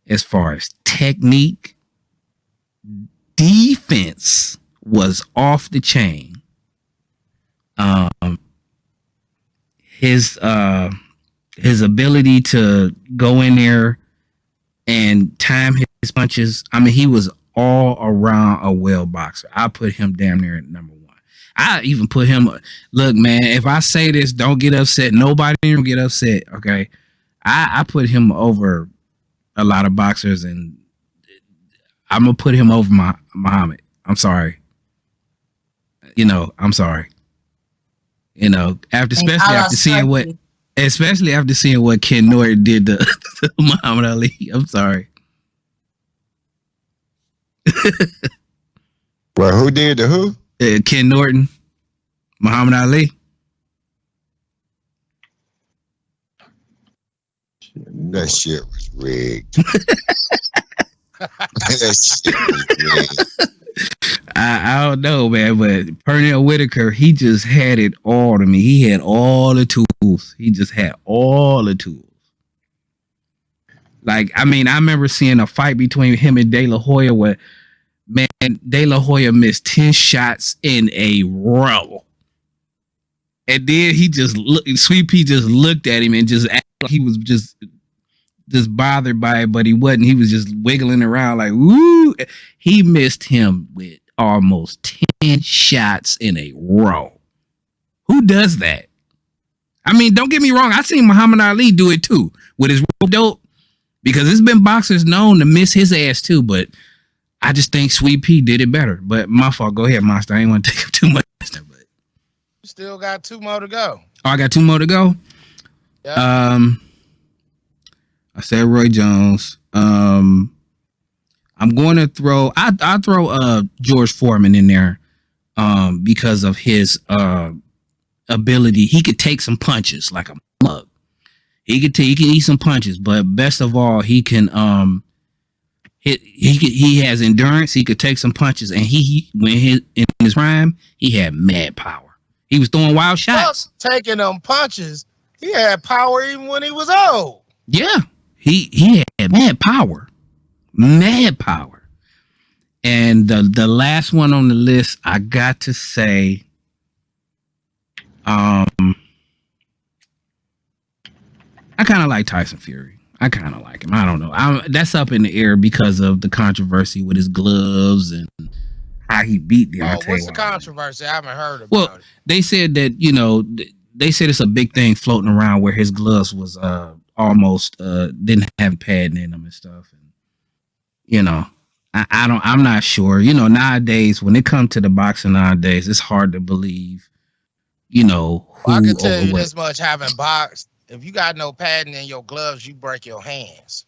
as far as technique. Defense was off the chain. His ability to go in there and time his punches. I mean, he was all around a well boxer. I put him damn near at number one. I even put him. Look, man, if I say this, don't get upset. Nobody will get upset. Okay, I put him over a lot of boxers, and I'm gonna put him over Muhammad. I'm sorry. I'm sorry. Especially after seeing what Ken Norton did to Muhammad Ali. I'm sorry. Well, who did to who? Ken Norton, Muhammad Ali. That shit was rigged. That shit was rigged. I don't know, man, but Pernell Whitaker, he just had it all to me. He had all the tools. He just had all the tools. Like, I mean, I remember seeing a fight between him and De La Hoya where, man, De La Hoya missed 10 shots in a row. And then Sweet Pea just looked at him and just acted like he was just bothered by it, but he wasn't. He was just wiggling around like, woo. He missed him with almost 10 shots in a row. Who does that? I mean, don't get me wrong. I seen Muhammad Ali do it too with his rope dope, because there's been boxers known to miss his ass too, but I just think Sweet Pea did it better. But my fault. Go ahead, Monster. I ain't want to take up too much. But You still got 2 more to go. Oh, I got 2 more to go? Yeah. I said Roy Jones. I'm going to throw I'll throw George Foreman in there because of his ability. He could take some punches like a mug. He can eat some punches, but best of all, he can he has endurance. He could take some punches, and in his prime, he had mad power. He was throwing wild shots. Taking them punches, he had power even when he was old. Yeah, he had mad power. Mad power. And the last one on the list, I got to say, I kind of like Tyson Fury. I kind of like him. I don't know. That's up in the air because of the controversy with his gloves and how he beat Deontay. What's the controversy? I haven't heard about it. They said that, they said it's a big thing floating around where his gloves was almost didn't have padding in them and stuff. And I'm not sure. Nowadays, when it comes to the boxing nowadays, it's hard to believe, who I can tell you this much, having boxed, if you got no padding in your gloves, you break your hands.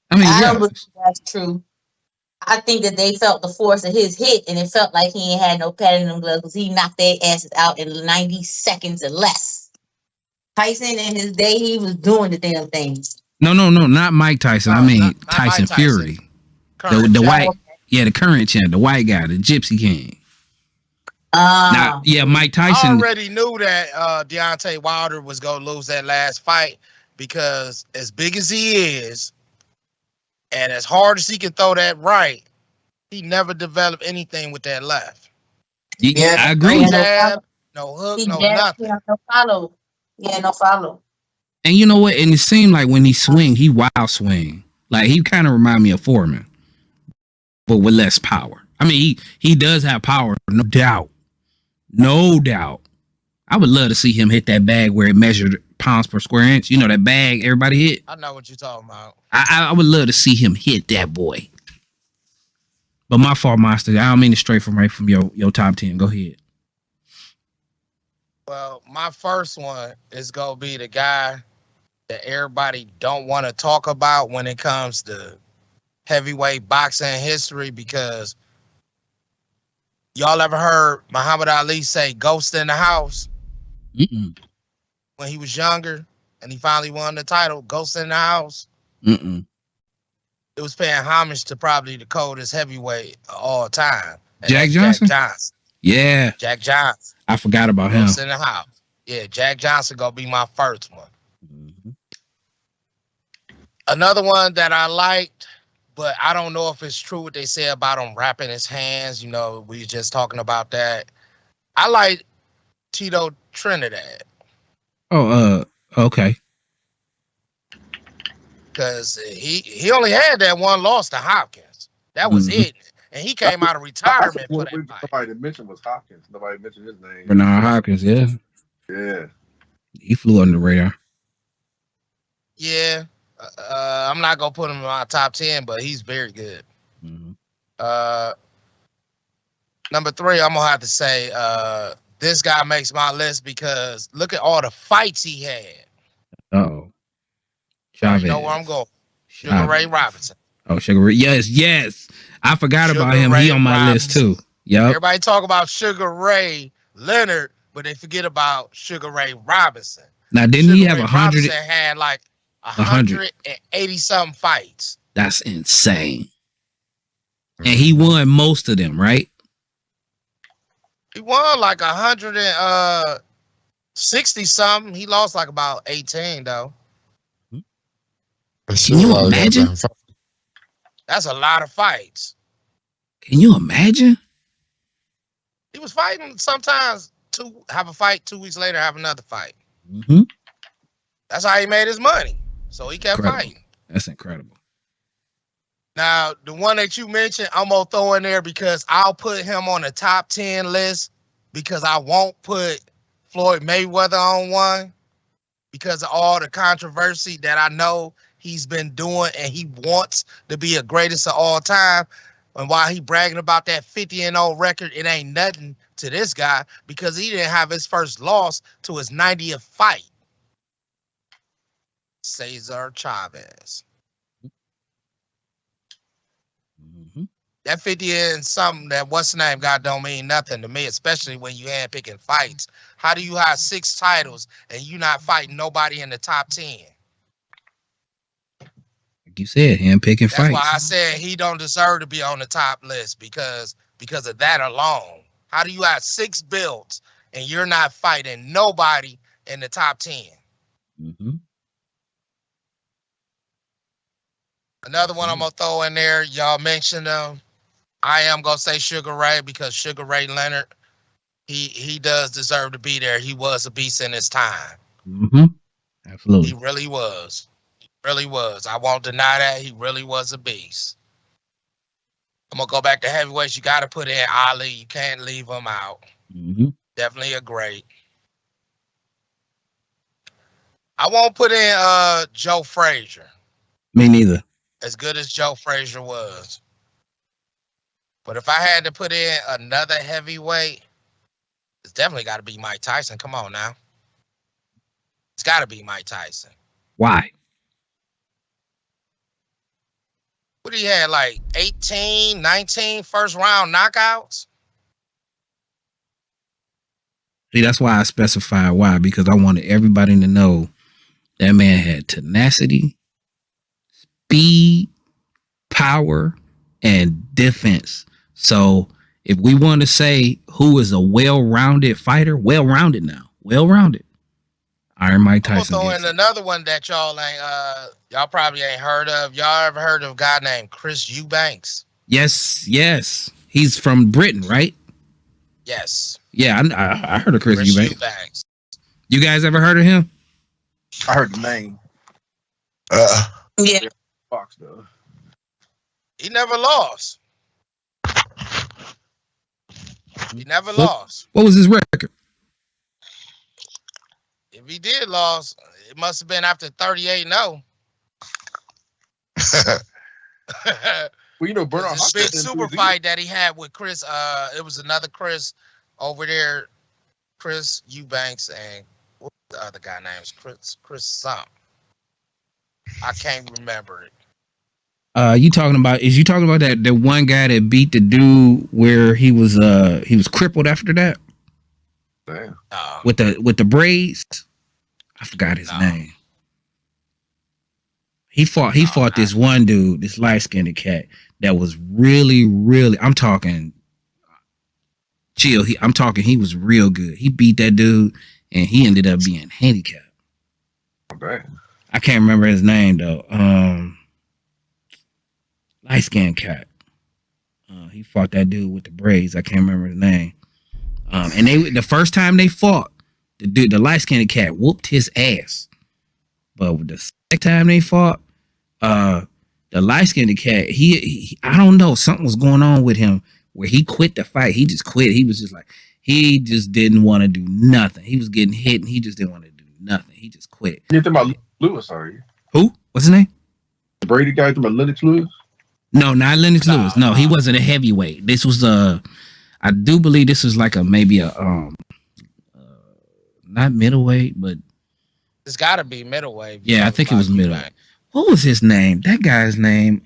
I mean, I don't believe that's true. I think that they felt the force of his hit, and it felt like he ain't had no pad in them gloves because he knocked their asses out in 90 seconds or less. Tyson in his day, he was doing the damn thing. No, not Mike Tyson. I mean not Tyson Mike Tyson. Fury. Current The white, Oh, the current champ, the white guy, the Gypsy King. Now, Mike I Tyson. already knew that Deontay Wilder was gonna lose that last fight because as big as he is, and as hard as he can throw that right, he never developed anything with that left. Yeah, I No agree. jab, no hook, he no jabbed, nothing. no follow. Yeah, no follow. And you know what? And it seemed like when he swing, he wild swing. Like he kind of remind me of Foreman, but with less power. I mean, he does have power, no doubt, no doubt. I would love to see him hit that bag where it measured pounds per square inch. You know that bag everybody hit. I know what you're talking about. I would love to see him hit that boy. But my fault, Monster. I don't mean to stray from your top 10. Go ahead. Well, my first one is gonna be the guy that everybody don't want to talk about when it comes to heavyweight boxing history because y'all ever heard Muhammad Ali say "Ghost in the House" Mm-mm. when he was younger and he finally won the title? Ghost in the House. Mm-mm. It was paying homage to probably the coldest heavyweight of all time. And Jack that's Johnson? Jack Johnson. Yeah. Jack Johnson. I forgot about him. Ghost in the House. Yeah, Jack Johnson gonna be my first one. Mm-hmm. Another one that I liked, but I don't know if it's true what they say about him wrapping his hands. You know, we just talking about that. I like Tito Trinidad Oh, okay. because he only had that one loss to Hopkins. That was Mhm. it, and he came out of retirement for that fight. Somebody to mention was Hopkins. Nobody mentioned his name. Bernard Hopkins, yeah. Yeah. He flew under the radar. Yeah, I'm not gonna put him in my top 10, but he's very good. Mm-hmm. Number 3, I'm gonna have to say this guy makes my list because look at all the fights he had. Uh-oh. You know where I'm going. Sugar Ray Robinson. Oh, Sugar Ray. Yes. I forgot about him. He on my list too. Yep. Everybody talk about Sugar Ray Leonard, but they forget about Sugar Ray Robinson. Now, didn't he have 100? Robinson had like 180 something fights. That's insane. And he won most of them, right? He won like 160 something. He lost like about 18 though. Can you imagine? That's a lot of fights. Can you imagine? He was fighting sometimes have a fight 2 weeks later, have another fight. Mm-hmm. That's how he made his money. So he kept fighting. That's incredible. Now, the one that you mentioned, I'm going to throw in there because I'll put him on the top 10 list because I won't put Floyd Mayweather on one because of all the controversy that I know he's been doing and he wants to be a greatest of all time. And while he bragging about that 50-0 record, it ain't nothing to this guy because he didn't have his first loss to his 90th fight. Cesar Chavez. Mm-hmm. That 50 and something, that what's the name, God, don't mean nothing to me, especially when you hand picking fights. How do you have 6 titles and you not fighting nobody in the top 10? Like you said, him picking fights. That's why I said he don't deserve to be on the top list because of that alone. How do you have 6 belts and you're not fighting nobody in the top 10? Mm-hmm. Another one I'm going to throw in there, y'all mentioned him. I am going to say Sugar Ray because Sugar Ray Leonard, he does deserve to be there. He was a beast in his time. Mm-hmm. Absolutely. He really was. He really was. I won't deny that. He really was a beast. I'm going to go back to heavyweights. You got to put in Ali. You can't leave him out. Mm-hmm. Definitely a great. I won't put in Joe Frazier. Me neither. As good as Joe Frazier was. But if I had to put in another heavyweight, it's definitely got to be Mike Tyson. Come on now. It's got to be Mike Tyson. Why? What What he had, like 18, 19 first round knockouts? See, that's why I specified why, because I wanted everybody to know that man had tenacity, speed, power, and defense. So if we want to say who is a well-rounded fighter, well-rounded, Iron Mike I'm gonna Tyson throw gets in it. another one that y'all probably ain't heard of. Y'all ever heard of a guy named Chris Eubanks? Yes. He's from Britain, right? Yes. Yeah, I heard of Chris Eubanks. Eubanks. You guys ever heard of him? I heard the name. Yeah. Fox though. He never lost. He never lost. What was his record? If he did lose, it must have been after 38-0. Well, you know, Bernard This big super fight that he had with Chris. It was another Chris over there, Chris Eubanks, and what was the other guy named? Chris something. I can't remember it. You talking about that the one guy that beat the dude where he was crippled after that? Damn. With the braids? I forgot his name. He fought this one dude, this light-skinned cat that was really, really, I'm talking chill. He was real good. He beat that dude and he ended up being handicapped. Okay. I can't remember his name though. Light-skinned cat. He fought that dude with the braids. I can't remember his name. And the first time they fought, the light-skinned cat whooped his ass. But the second time they fought, the light-skinned cat, he I don't know, something was going on with him where he quit the fight. He just quit. He was just like, he just didn't want to do nothing. He was getting hit and he just didn't want to do nothing. He just quit. You're talking about Lewis, are you? Who? What's his name? The Brady guy, talking about Lennox Lewis? No, not Lennox Lewis. No, he wasn't a heavyweight. This was I do believe this was like maybe not middleweight, but It's got to be middleweight. yeah, I think it was middleweight. What was his name? That guy's name.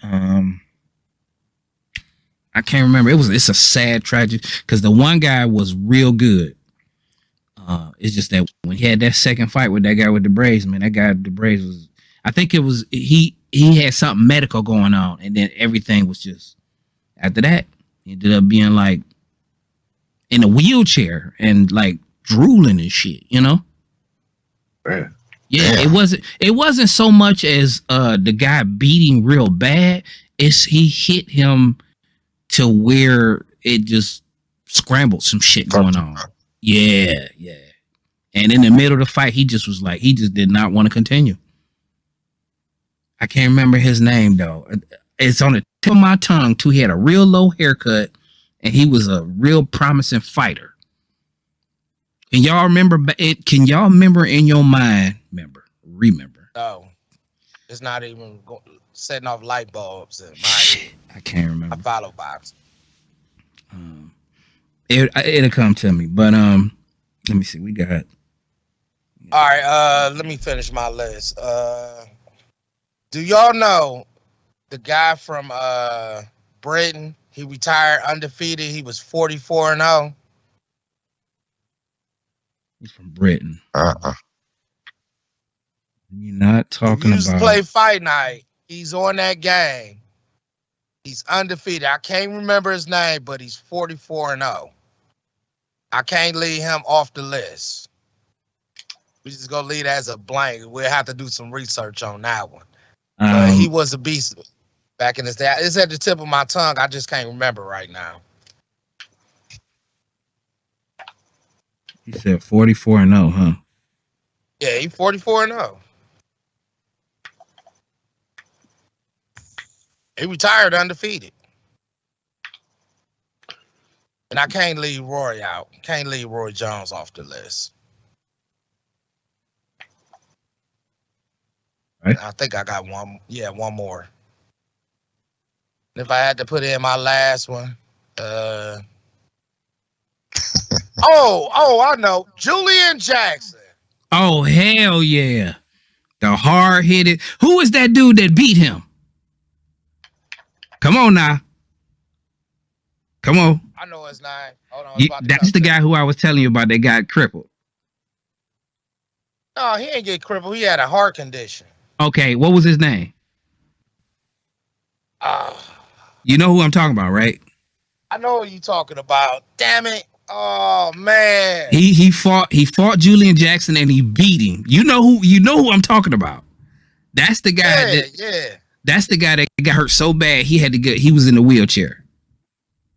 I can't remember. It's a sad tragedy because the one guy was real good. It's just that when he had that second fight with that guy with the braids, man, that guy with the braids was. I think it was he had something medical going on, and then everything was just. After that, he ended up being like in a wheelchair and like drooling and shit, you know. Yeah. Yeah, it wasn't so much as the guy beating real bad. It's he hit him to where it just scrambled some shit going on. Yeah. And in the middle of the fight, he just was like, he just did not want to continue. I can't remember his name though. It's on the tip of my tongue too. He had a real low haircut and he was a real promising fighter. Can y'all remember it? Can y'all remember in your mind? Remember? No, it's not even setting off light bulbs. Shit, I can't remember. I follow box. It'll come to me, but let me see. We got. All right, let me finish my list. Do y'all know the guy from Britain? He retired undefeated. He was 44-0. He's from Britain. You're not talking he used about. To play Fight Night. He's on that game. He's undefeated. I can't remember his name, but he's 44-0. I can't leave him off the list. We just gonna leave it as a blank. We'll have to do some research on that one. He was a beast back in his day. It's at the tip of my tongue. I just can't remember right now. You said 44-0, huh? Yeah, he's 44-0. He retired undefeated. And I can't leave Roy out. Can't leave Roy Jones off the list. Right. I think I got one. Yeah, one more. And if I had to put in my last one, I know. Julian Jackson. Oh, hell yeah. The hard-headed. Who was that dude that beat him? Come on now. Come on. I know his name. Hold on. That's the guy who I was telling you about that got crippled. No, he ain't get crippled. He had a heart condition. Okay, what was his name? You know who I'm talking about, right? I know what you talking about. Damn it. Oh man. He fought Julian Jackson and he beat him. You know who I'm talking about. That's the guy That's the guy that got hurt so bad he was in a wheelchair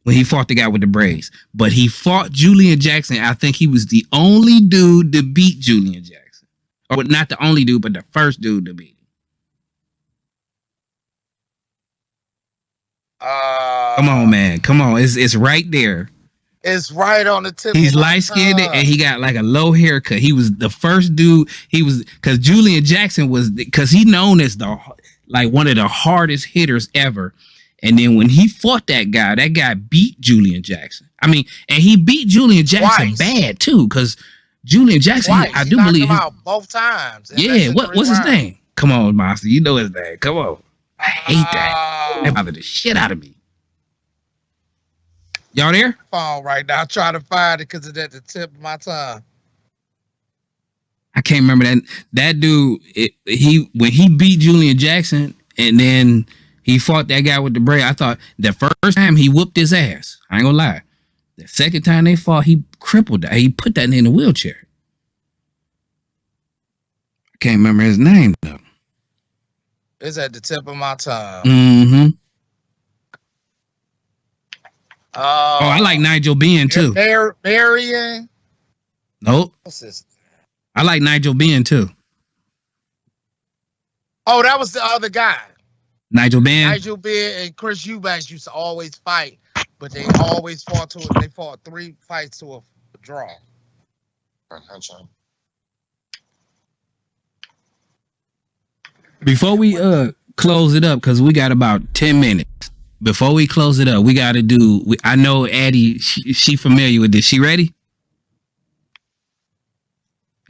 when he fought the guy with the braids. But he fought Julian Jackson. I think he was the only dude to beat Julian Jackson. Or not the only dude, but the first dude to beat him. Come on, man. Come on. It's right there. It's right on the tip. He's light skinned and he got like a low haircut. He was the first dude. Because Julian Jackson because he known as one of the hardest hitters ever. And then when he fought that guy beat Julian Jackson. I mean, and he beat Julian Jackson bad too. Because Julian Jackson, I do believe him out both times. Yeah. What's his name? Come on, Monster. You know his name. Come on. I hate that. That bothered the shit out of me. Y'all there? Phone right now. I'm trying to find it because it's at the tip of my tongue. I can't remember that dude. When he beat Julian Jackson and then he fought that guy with the braid. I thought the first time he whooped his ass. I ain't gonna lie. The second time they fought, he crippled that. He put that in a wheelchair. I can't remember his name though. It's at the tip of my tongue. Mm-hmm. I like Nigel Benn too. Marion. Nope. What's this? I like Nigel Benn too. Oh, that was the other guy. Nigel Benn and Chris Eubanks used to always fight, but they always fought they fought 3 fights to a draw. Before we close it up, because we got about 10 minutes. Before we close it up, we got to do. I know Addie. She familiar with this. She ready?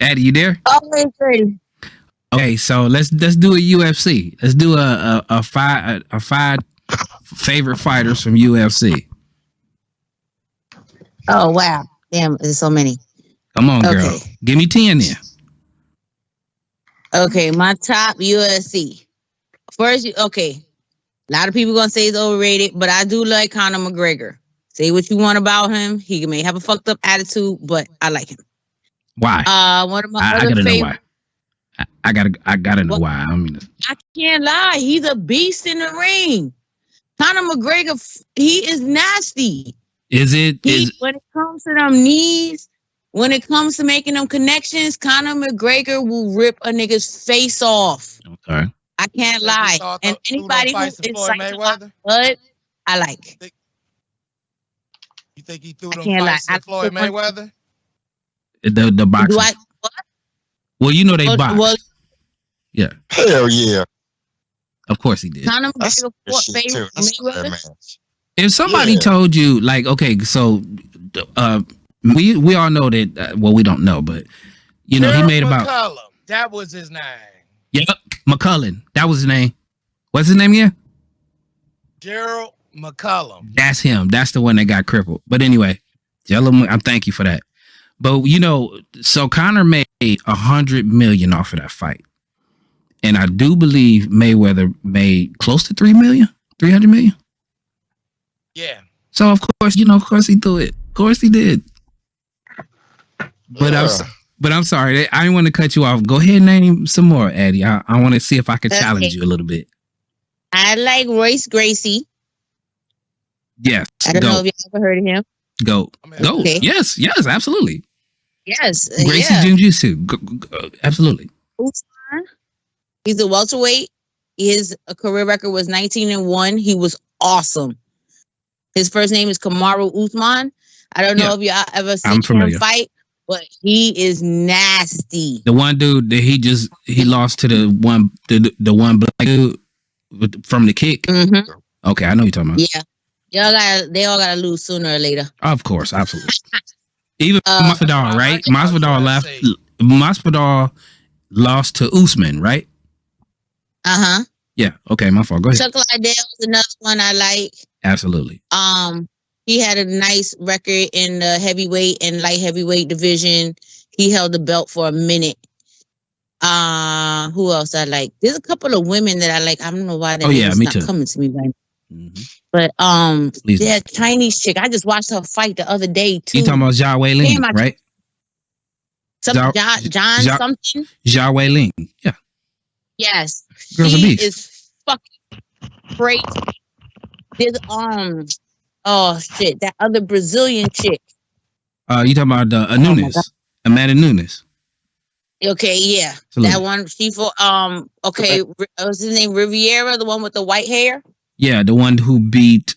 Addie, you there? Always ready. Okay, so let's do a UFC. Let's do a five favorite fighters from UFC. Oh wow, damn! There's so many. Come on, girl. Okay. Give me 10 then. Okay, my top UFC. First, okay. A lot of people gonna say he's overrated, but I do like Conor McGregor. Say what you want about him. He may have a fucked up attitude, but I like him. Why? One of my I other gotta favorite. know why. I gotta know why. I can't lie. He's a beast in the ring. Conor McGregor, he is nasty. When it comes to them knees, when it comes to making them connections, Conor McGregor will rip a nigga's face off. Okay. I can't lie. And anybody who incites Mayweather, blood, I like. You think he threw them fights to Floyd Mayweather? The boxing. Well, you know they box. Well, yeah. Hell yeah. Of course he did. Conor McGregor fought Mayweather. If somebody told you, like, okay, so we all know that. Well, we don't know, but you know, Gerald he made McCullum. about. That was his name. Yep, McCullen. That was his name. What's his name again? Gerald McCullum. That's him. That's the one that got crippled. But anyway, I thank you for that. But you know, so Conor made $100 million off of that fight, and I do believe Mayweather made close to $300 million. Yeah. So of course he threw it. Of course he did. But I'm sorry. I didn't want to cut you off. Go ahead and name some more, Addie. I want to see if I can challenge you a little bit. I like Royce Gracie. Yes. I don't know if you ever heard of him. Go. Okay. Yes, absolutely. Yes. Gracie Jiu-Jitsu. Absolutely. Usman. He's a welterweight. His career record was 19-1. He was awesome. His first name is Kamaru Usman. I don't know if y'all ever seen him fight, but he is nasty. The one dude that he lost to the one black dude from the kick. Mm-hmm. Okay, I know you're talking about. Yeah, they all gotta lose sooner or later. Of course, absolutely. Even Masvidal, right? Masvidal left. Masvidal lost to Usman, right? Uh-huh. Yeah. Okay, my fault. Go ahead. Chuck Liddell's another one I like. Absolutely. He had a nice record in the heavyweight and light heavyweight division. He held the belt for a minute. Who else I like? There's a couple of women that I like. I don't know why the name is not coming to me right now. Mm-hmm. But that Chinese chick, I just watched her fight the other day too. You talking about Jia Wei Ling, right? John something. Jia Wei Ling. Yeah. Yes. Girl's she a beast. is fucking great. There's oh shit, that other Brazilian chick. You talking about Nunes, Amanda Nunes? Okay, yeah, absolutely. That one. She for okay, what's his name? Riviera, the one with the white hair. Yeah, the one who beat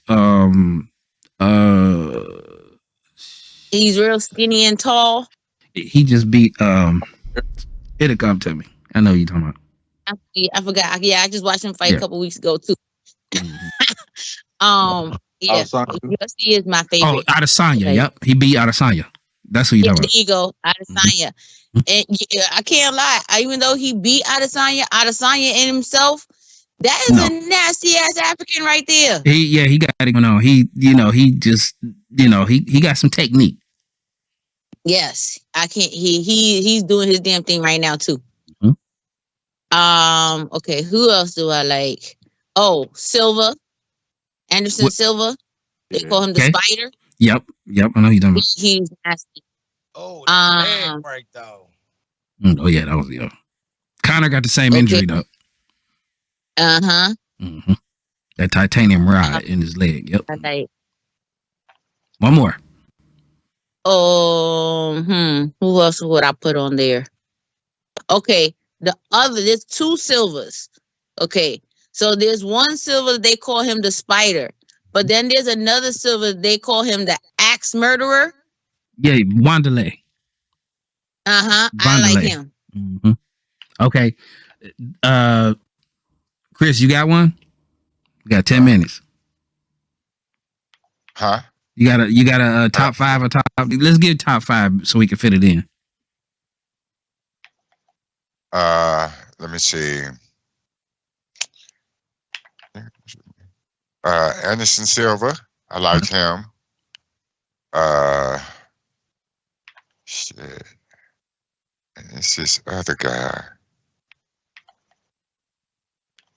He's real skinny and tall. He just beat it'll come to me. I know you're talking about. I forgot. Yeah, I just watched him fight a couple weeks ago too. Yeah, UFC is my favorite. Oh, Adesanya. Okay. Yep, he beat Adesanya. That's who you talking about. There you go, Adesanya. Mm-hmm. And I can't lie. Even though he beat Adesanya in himself, that is a nasty ass African right there. He got it going on. He just he got some technique. Yes, I can't. He's doing his damn thing right now too. Mm-hmm. Okay, who else do I like? Oh, Silva. Anderson Silva. They call him the Spider. Yep. I know you're talking about. He's nasty. Oh, that leg break though. Oh yeah, that was Connor got the same injury though. Mm-hmm. That titanium rod in his leg. Yep. Okay. One more. Who else would I put on there? Okay, there's two Silvers. Okay, so there's one Silver they call him the Spider, but then there's another Silver they call him the Axe Murderer. Yeah, Wanderlei. I like him. Mm-hmm. Okay, Chris, you got one? You got 10 minutes. Huh? You got a top 5 or top? Let's get top 5 so we can fit it in. Let me see. Anderson Silva, I like him. Shit. And it's this other guy.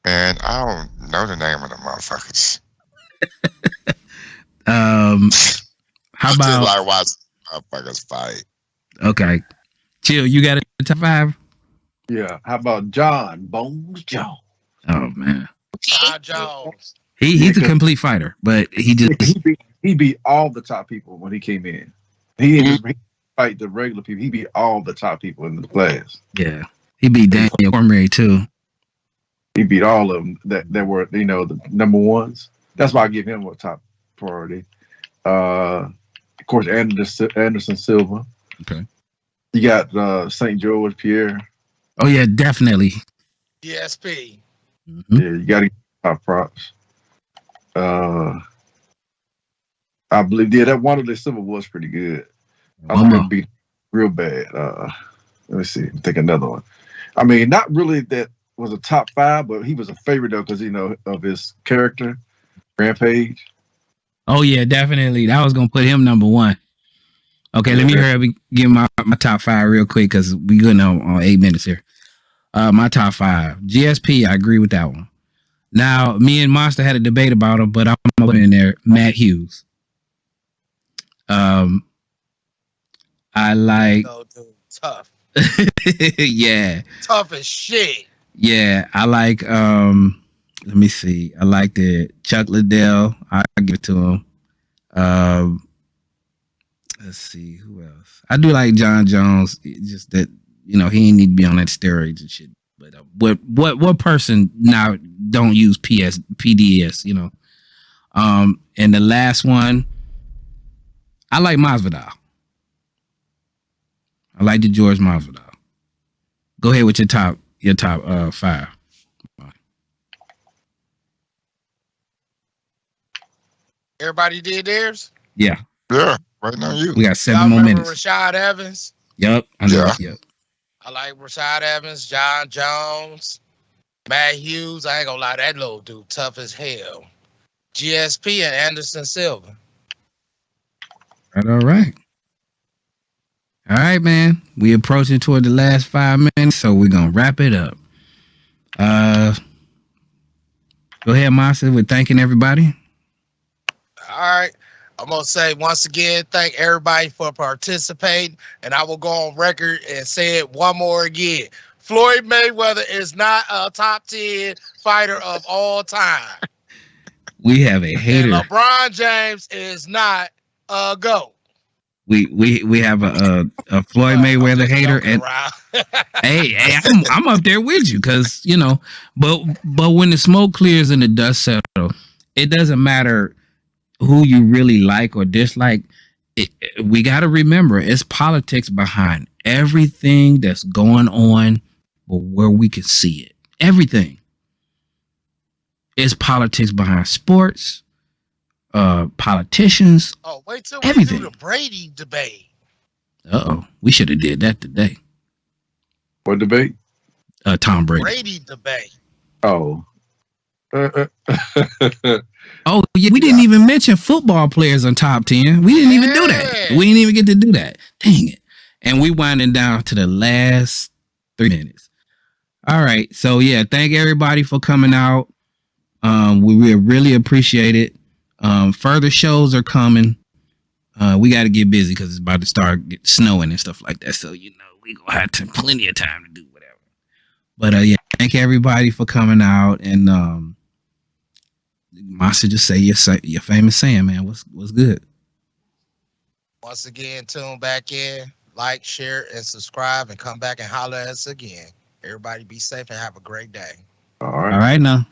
And I don't know the name of the motherfuckers. How about like watch motherfuckers fight? Okay, Chill. You got a top 5? Yeah. How about John Bones Jones? Oh man, John Jones. He's a complete fighter, but he beat all the top people when he came in. He didn't fight the regular people. He beat all the top people in the class. Yeah, he beat Daniel Cormier too. He beat all of them that were the number ones. That's why I give him a top priority. Of course, Anderson Silva. Okay. You got St. George Pierre. Oh yeah, definitely. ESP. Mm-hmm. Yeah, you got to get top props. I believe that one of the Silva was pretty good. I was gonna beat real bad. Let me see. Take another one. I mean, not really that was a top 5, but he was a favorite though because of his character, Rampage. Oh yeah, definitely. That was gonna put him number 1. Okay, let me hurry up and give my top 5 real quick because we good now on 8 minutes here. My top 5. GSP, I agree with that one. Now, me and Monster had a debate about him, but I'm gonna put in there Matt Hughes. I like tough. yeah. Tough as shit. Yeah, I like let me see. I like the Chuck Liddell. I give it to him. Let's see who else. I do like John Jones. Just that he ain't need to be on that steroids and shit. But what person now don't use PDS? And the last one, I like Masvidal. I like the George Masvidal. Go ahead with your top 5. Everybody did theirs? Yeah. Yeah, right now you. We got 7 more minutes. Rashad Evans? Yep. I know. Yeah. Yep. I like Rashad Evans, John Jones. Matt Hughes, I ain't gonna lie, that little dude tough as hell. GSP and Anderson Silva. All right. All right, man. We approaching toward the last 5 minutes, so we're gonna wrap it up. Go ahead, Monster, with thanking everybody. All right. I'm gonna say once again, thank everybody for participating, and I will go on record and say it one more again. Floyd Mayweather is not a top 10 fighter of all time. We have a And hater. LeBron James is not a GOAT. We have a Floyd Mayweather hater, and hey, I'm up there with you because but when the smoke clears and the dust settles, it doesn't matter who you really like or dislike. We got to remember it's politics behind everything that's going on, but where we can see it, everything. It's politics behind sports, politicians. Oh, wait till everything. We do the Brady debate. We should have did that today. What debate? Tom Brady. Brady debate. Oh. Oh, yeah, we didn't even mention football players on top 10. We didn't even do that. We didn't even get to do that. Dang it. And we winding down to the last 3 minutes. All right. So, yeah, thank everybody for coming out. We really appreciate it. Further shows are coming. We got to get busy because it's about to start snowing and stuff like that. So, we going to have plenty of time to do whatever. But, yeah, thank everybody for coming out. And, Monster, just say your famous saying, man. What's good? Once again, tune back in, like, share, and subscribe, and come back and holler at us again. Everybody be safe and have a great day. All right. All right now.